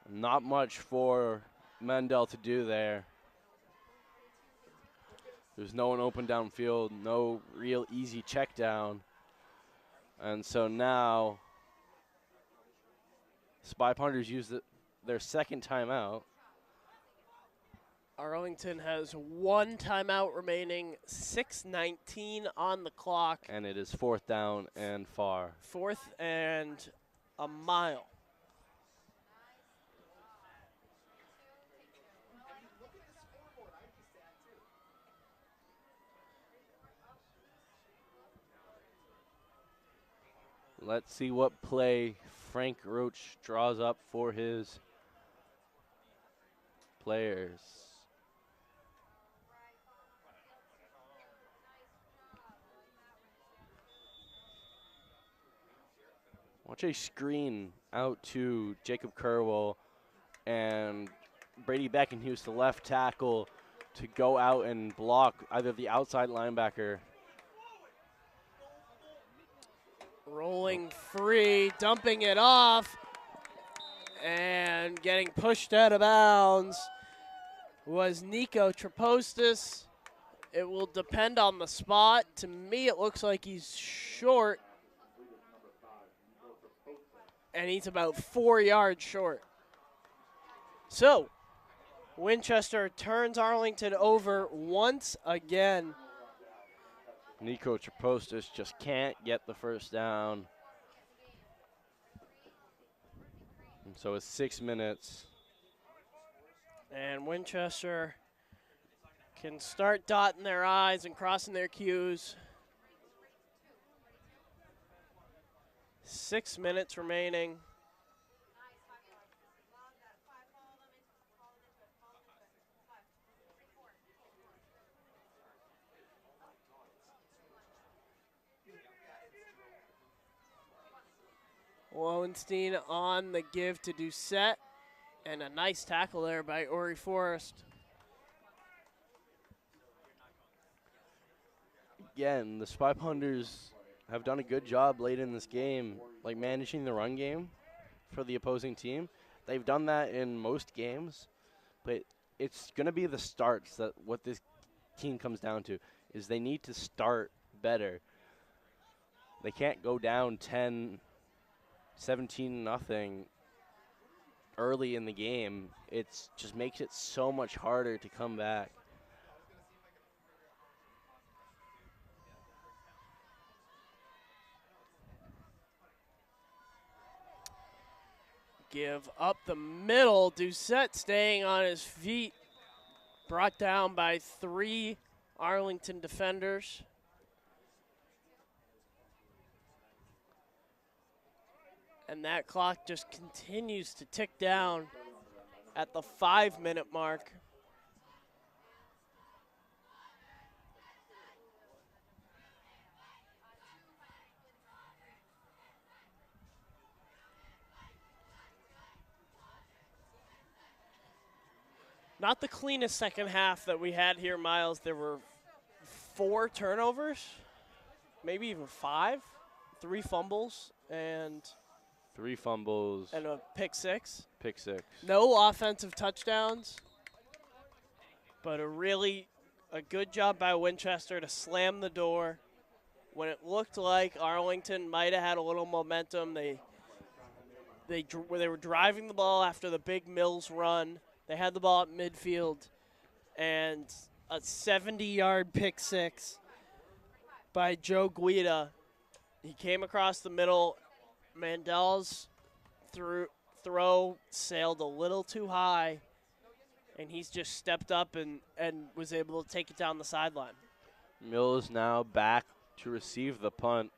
Not much for Mandel to do there. There's no one open downfield, no real easy check down. And so now Spy Ponders use their second timeout. Arlington has 1 timeout remaining, 6:19 on the clock. And it is 4th down and far. 4th and a mile. Let's see what play Frank Roach draws up for his players. Watch a screen out to Jacob Kerwell, and Brady Beckenhuis, the left tackle, to go out and block either the outside linebacker. Rolling free, dumping it off, and getting pushed out of bounds was Nico Trapostis. It will depend on the spot. To me, it looks like he's short, and he's about 4 yards short. So, Winchester turns Arlington over once again. Nico Trapostis just can't get the first down. And so it's 6 minutes. And Winchester can start dotting their I's and crossing their Q's. 6 minutes remaining. Lowenstein on the give to Doucette, and a nice tackle there by Ori Forrest. Again, the Spy Ponders have done a good job late in this game, like managing the run game for the opposing team. They've done that in most games, but it's going to be the starts that what this team comes down to is they need to start better. They can't go down 10, 17-0 early in the game. It just makes it so much harder to come back. Give up the middle. Doucette staying on his feet. Brought down by 3 Arlington defenders. And that clock just continues to tick down at the 5-minute mark. Not the cleanest second half that we had here, Miles. There were 4 turnovers, maybe even 5, 3 fumbles, and 3 fumbles. And a pick 6. Pick 6. No offensive touchdowns, but a good job by Winchester to slam the door. When it looked like Arlington might have had a little momentum, they were driving the ball after the big Mills run. They had the ball at midfield, and a 70-yard pick 6 by Joe Guida. He came across the middle. Mandel's throw sailed a little too high, and he's just stepped up and was able to take it down the sideline. Mills now back to receive the punt.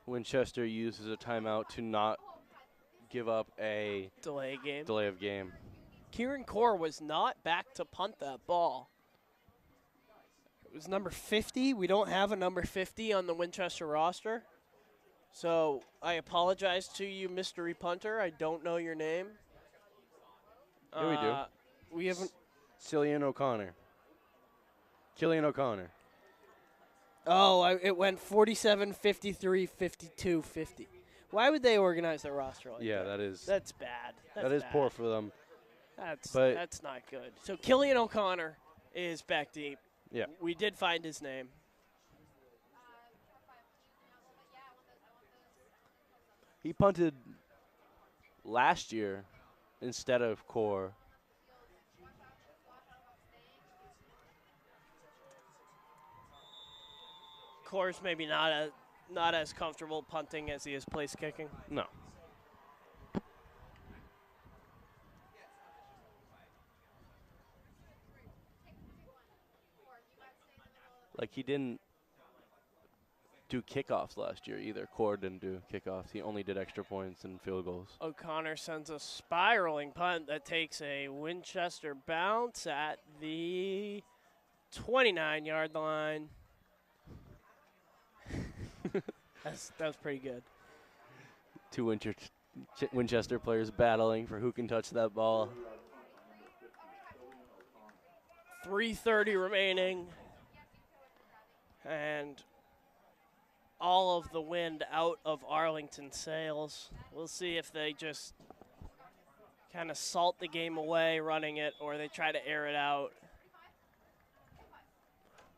Winchester uses a timeout to not give up a delay of game. Kieran Core was not back to punt that ball. It was number 50. We don't have a number 50 on the Winchester roster. So I apologize to you, mystery punter. I don't know your name. Yeah, we do. We haven't. Cillian O'Connor. Killian O'Connor. Oh, it went 47, 53, 52, 50. Why would they organize their roster like that? That's bad. That is poor for them. That's not good. So Killian O'Connor is back deep. Yeah. We did find his name. He punted last year instead of Core. Core's maybe not not as comfortable punting as he is place kicking. No. Like, he didn't do kickoffs last year either. Cord didn't do kickoffs. He only did extra points and field goals. O'Connor sends a spiraling punt that takes a Winchester bounce at the 29-yard line. That was pretty good. Two Winchester players battling for who can touch that ball. 3:30 remaining. And all of the wind out of Arlington sails. We'll see if they just kind of salt the game away running it, or they try to air it out.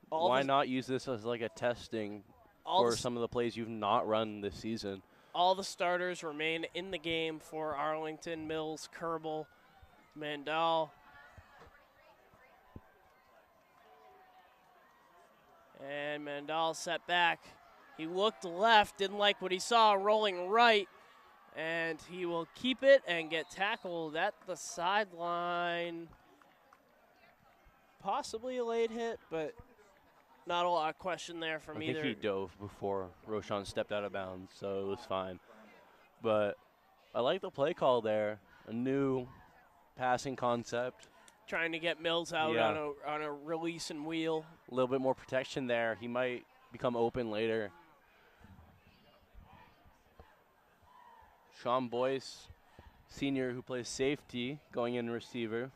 Why not use this as like a testing for some of the plays you've not run this season? All the starters remain in the game for Arlington: Mills, Kerbal, Mandel. And Mandel set back. He looked left, didn't like what he saw, rolling right. And he will keep it and get tackled at the sideline. Possibly a late hit, but not a lot of question there from either. I think he dove before Roshan stepped out of bounds, so it was fine. But I like the play call there. A new passing concept. Trying to get Mills out on a release and wheel. A little bit more protection there. He might become open later. Sean Boyce, senior who plays safety, going in receiver.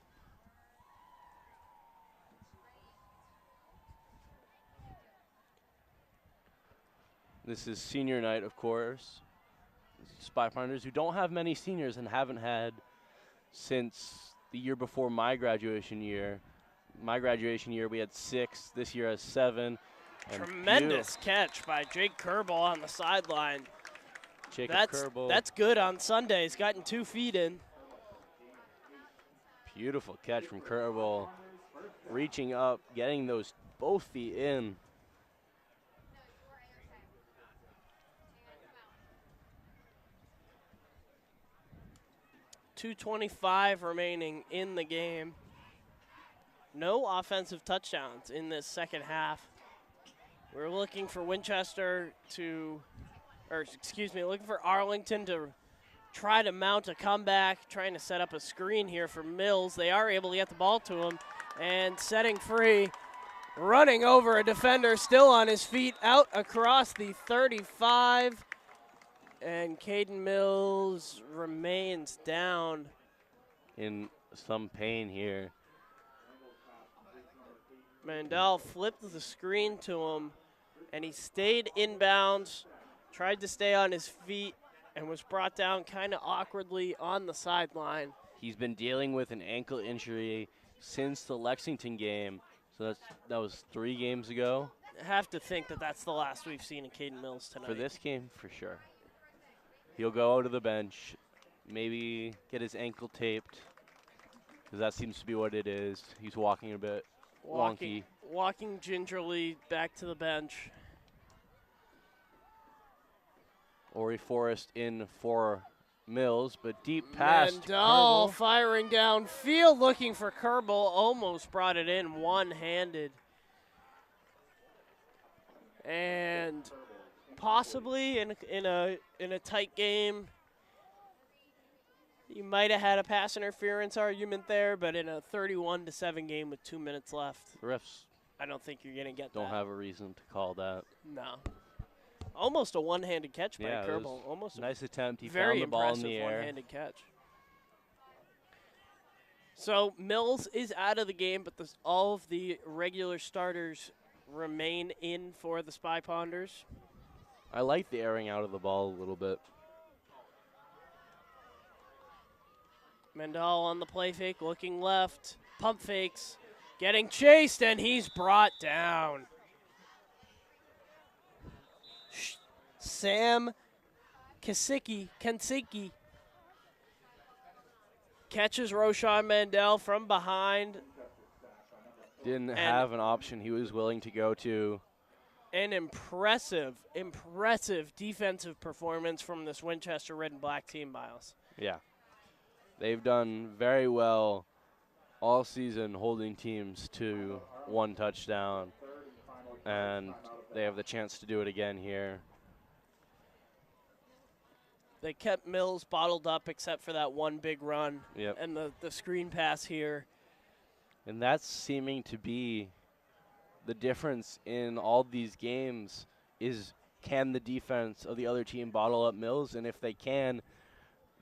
This is senior night, of course. Spy Pounders, who don't have many seniors and haven't had since the year before my graduation year. My graduation year, we had 6. This year has 7. Tremendous catch by Jake Kerbal on the sideline. Kerbal. That's good on Sunday. He's gotten 2 feet in. Beautiful catch from Kerbal. Reaching up, getting those both feet in. .225 remaining in the game. No offensive touchdowns in this second half. We're looking for Winchester looking for Arlington to try to mount a comeback, trying to set up a screen here for Mills. They are able to get the ball to him, and setting free, running over a defender, still on his feet, out across the 35. And Caden Mills remains down. In some pain here. Mandel flipped the screen to him, and he stayed inbounds, tried to stay on his feet, and was brought down kind of awkwardly on the sideline. He's been dealing with an ankle injury since the Lexington game, so that was 3 games ago. I have to think that that's the last we've seen of Caden Mills tonight. For this game, for sure. He'll go out to the bench, maybe get his ankle taped, because that seems to be what it is. He's walking a bit wonky. Walking gingerly back to the bench. Ori Forrest in for Mills, but deep pass. Mandel firing downfield, looking for Kerbal, almost brought it in one-handed. And possibly in a tight game, you might have had a pass interference argument there, but in a 31-7 game with 2 minutes left, refs, I don't think you're going to get don't have a reason to call that. No. Almost a one-handed catch by Kerbal. Almost a nice attempt. He very found the ball in the air. One-handed catch. So Mills is out of the game, but all of the regular starters remain in for the Spy Ponders. I like the airing out of the ball a little bit. Mandel on the play fake, looking left, pump fakes, getting chased, and he's brought down. Sam Kansicki catches Roshan Mandel from behind. Didn't have an option he was willing to go to. An impressive defensive performance from this Winchester Red and Black team, Miles. Yeah. They've done very well all season holding teams to 1 touchdown, and they have the chance to do it again here. They kept Mills bottled up except for that one big run and the screen pass here. And that's seeming to be the difference in all these games is, can the defense of the other team bottle up Mills? And if they can,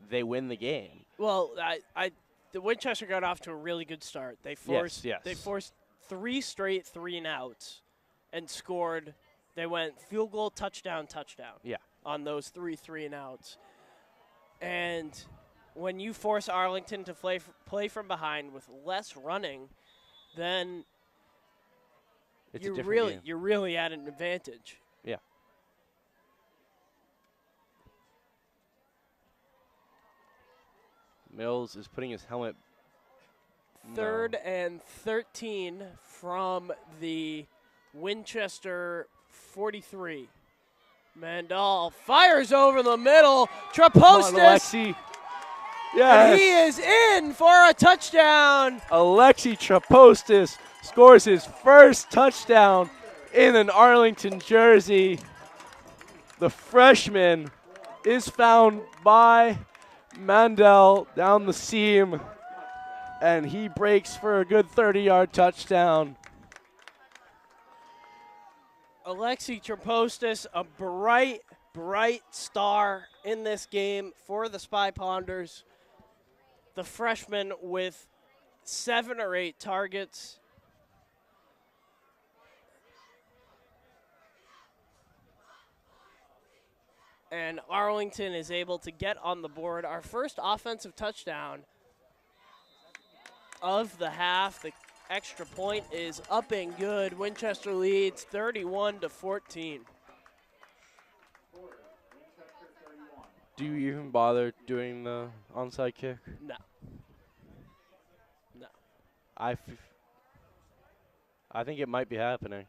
they win the game. Well, the Winchester got off to a really good start. They forced 3 straight 3-and-outs and scored. They went field goal, touchdown on those 3 3-and-outs. And when you force Arlington to play from behind with less running, then you're really at an advantage. Yeah. Mills is putting his helmet. 3rd and 13 from the Winchester 43. Mandel fires over the middle. Trapostis. Yes. And he is in for a touchdown. Alexi Trapostis scores his first touchdown in an Arlington jersey. The freshman is found by Mandel down the seam, and he breaks for a good 30-yard touchdown. Alexi Trapostis, a bright star in this game for the Spy Ponders. The freshman with 7 or 8 targets. And Arlington is able to get on the board. Our first offensive touchdown of the half. The extra point is up and good. Winchester leads 31-14. Do you even bother doing the onside kick? No. I think it might be happening.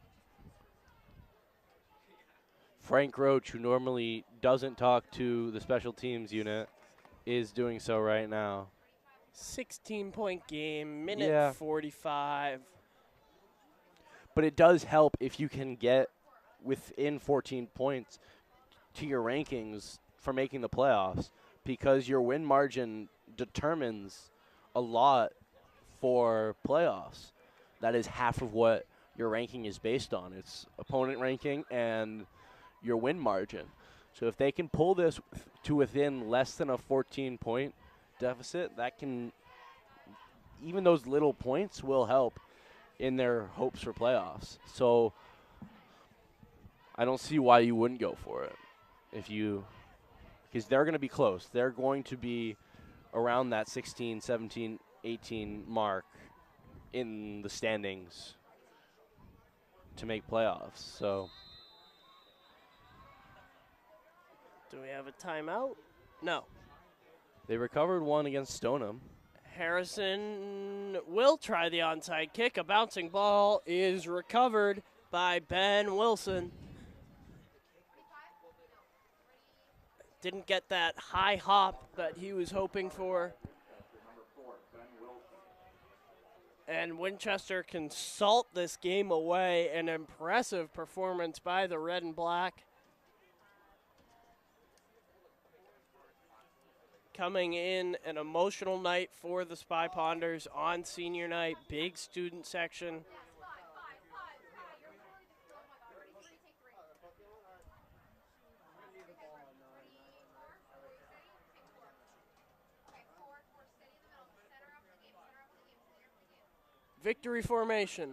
Frank Roach, who normally doesn't talk to the special teams unit, is doing so right now. 16-point game, minute 45. But it does help if you can get within 14 points to your rankings for making the playoffs, because your win margin determines a lot for playoffs. That is half of what your ranking is based on. It's opponent ranking and your win margin. So if they can pull this to within less than a 14-point deficit, that can, even those little points will help in their hopes for playoffs. So I don't see why you wouldn't go for it because they're going to be close. They're going to be around that 16, 17, 18 mark in the standings to make playoffs. So do we have a timeout? No. They recovered one against Stoneham. Harrison will try the onside kick. A bouncing ball is recovered by Ben Wilson. Didn't get that high hop that he was hoping for. And Winchester can salt this game away. An impressive performance by the Red and Black. Coming in an emotional night for the Spy Ponders on senior night, big student section. Victory formation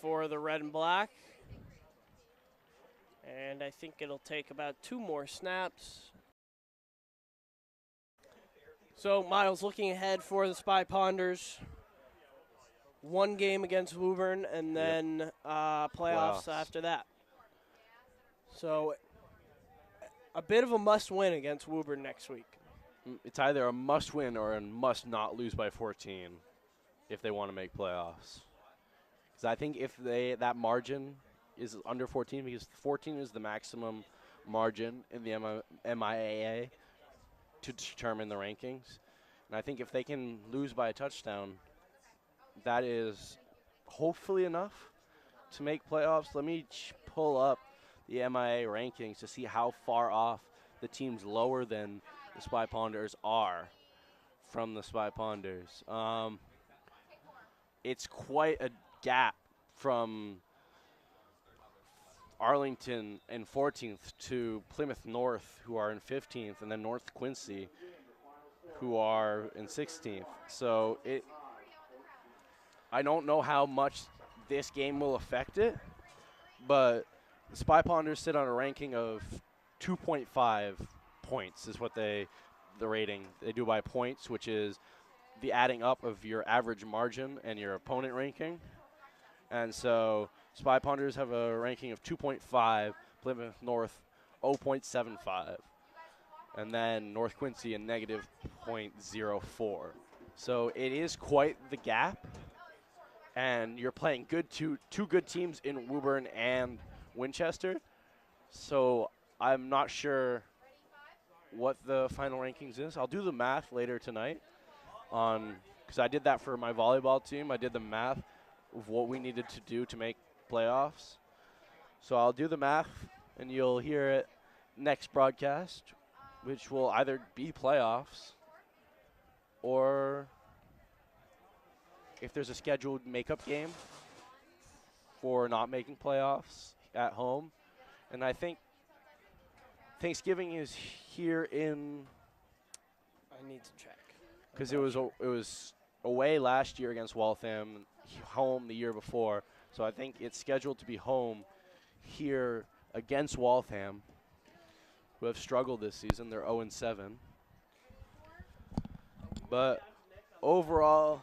for the Red and Black. And I think it'll take about 2 more snaps. So, Miles, looking ahead for the Spy Ponders, 1 game against Woburn and then playoffs after that. So, a bit of a must-win against Woburn next week. It's either a must-win or a must-not lose by 14 if they want to make playoffs. Because I think if that margin is under 14, because 14 is the maximum margin in the MIAA to determine the rankings. And I think if they can lose by a touchdown, that is hopefully enough to make playoffs. Let me pull up the MIA rankings to see how far off the teams lower than the Spy Ponders are from the Spy Ponders. It's quite a gap from Arlington in 14th to Plymouth North, who are in 15th, and then North Quincy, who are in 16th. So I don't know how much this game will affect it, but the Spy Ponders sit on a ranking of 2.5 points is what the rating. They do by points, which is the adding up of your average margin and your opponent ranking. And so Spy Ponders have a ranking of 2.5, Plymouth North 0.75, and then North Quincy a negative 0.04. So it is quite the gap, and you're playing two good teams in Woburn and Winchester. So I'm not sure what the final rankings is. I'll do the math later tonight because I did that for my volleyball team. I did the math of what we needed to do to make playoffs. So I'll do the math, and you'll hear it next broadcast, which will either be playoffs or if there's a scheduled makeup game for not making playoffs at home. And I think Thanksgiving is here in. I need to check. Because it was away last year against Waltham, home the year before. So I think it's scheduled to be home here against Waltham, who have struggled this season. They're 0-7. But overall,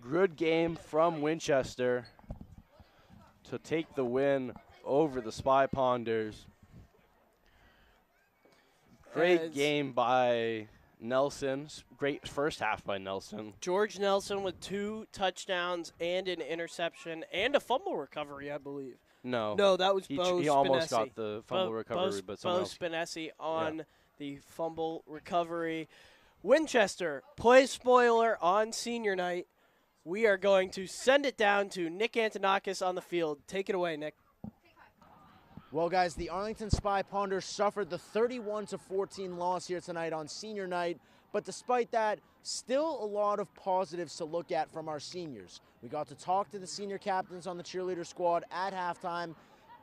good game from Winchester to take the win over the Spy Ponders. Great game by Nelson. Great first half by Nelson. George Nelson with 2 touchdowns and an interception and a fumble recovery, I believe. No, that was Bo He almost got the fumble recovery, but someone else. Bo Spinessi on the fumble recovery. Winchester, play spoiler on senior night. We are going to send it down to Nick Antonakis on the field. Take it away, Nick. Well, guys, the Arlington Spy Ponders suffered the 31-14 loss here tonight on senior night. But despite that, still a lot of positives to look at from our seniors. We got to talk to the senior captains on the cheerleader squad at halftime.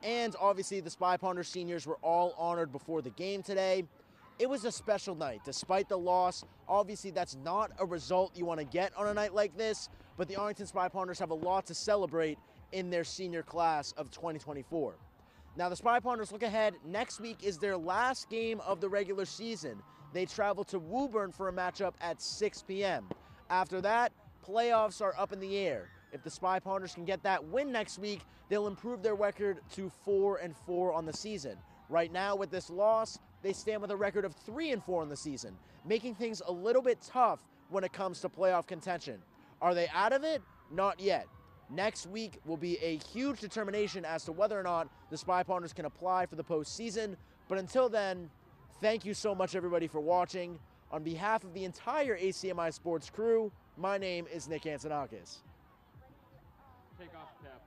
And obviously the Spy Ponders seniors were all honored before the game today. It was a special night. Despite the loss, obviously that's not a result you want to get on a night like this. But the Arlington Spy Ponders have a lot to celebrate in their senior class of 2024. Now, the Spy Ponders look ahead. Next week is their last game of the regular season. They travel to Woburn for a matchup at 6 p.m. After that, playoffs are up in the air. If the Spy Ponders can get that win next week, they'll improve their record to 4-4 on the season. Right now, with this loss, they stand with a record of 3-4 on the season, making things a little bit tough when it comes to playoff contention. Are they out of it? Not yet. Next week will be a huge determination as to whether or not the Spy Ponders can apply for the postseason. But until then, thank you so much, everybody, for watching. On behalf of the entire ACMi Sports crew, my name is Nick Antonakis. Take off the cap.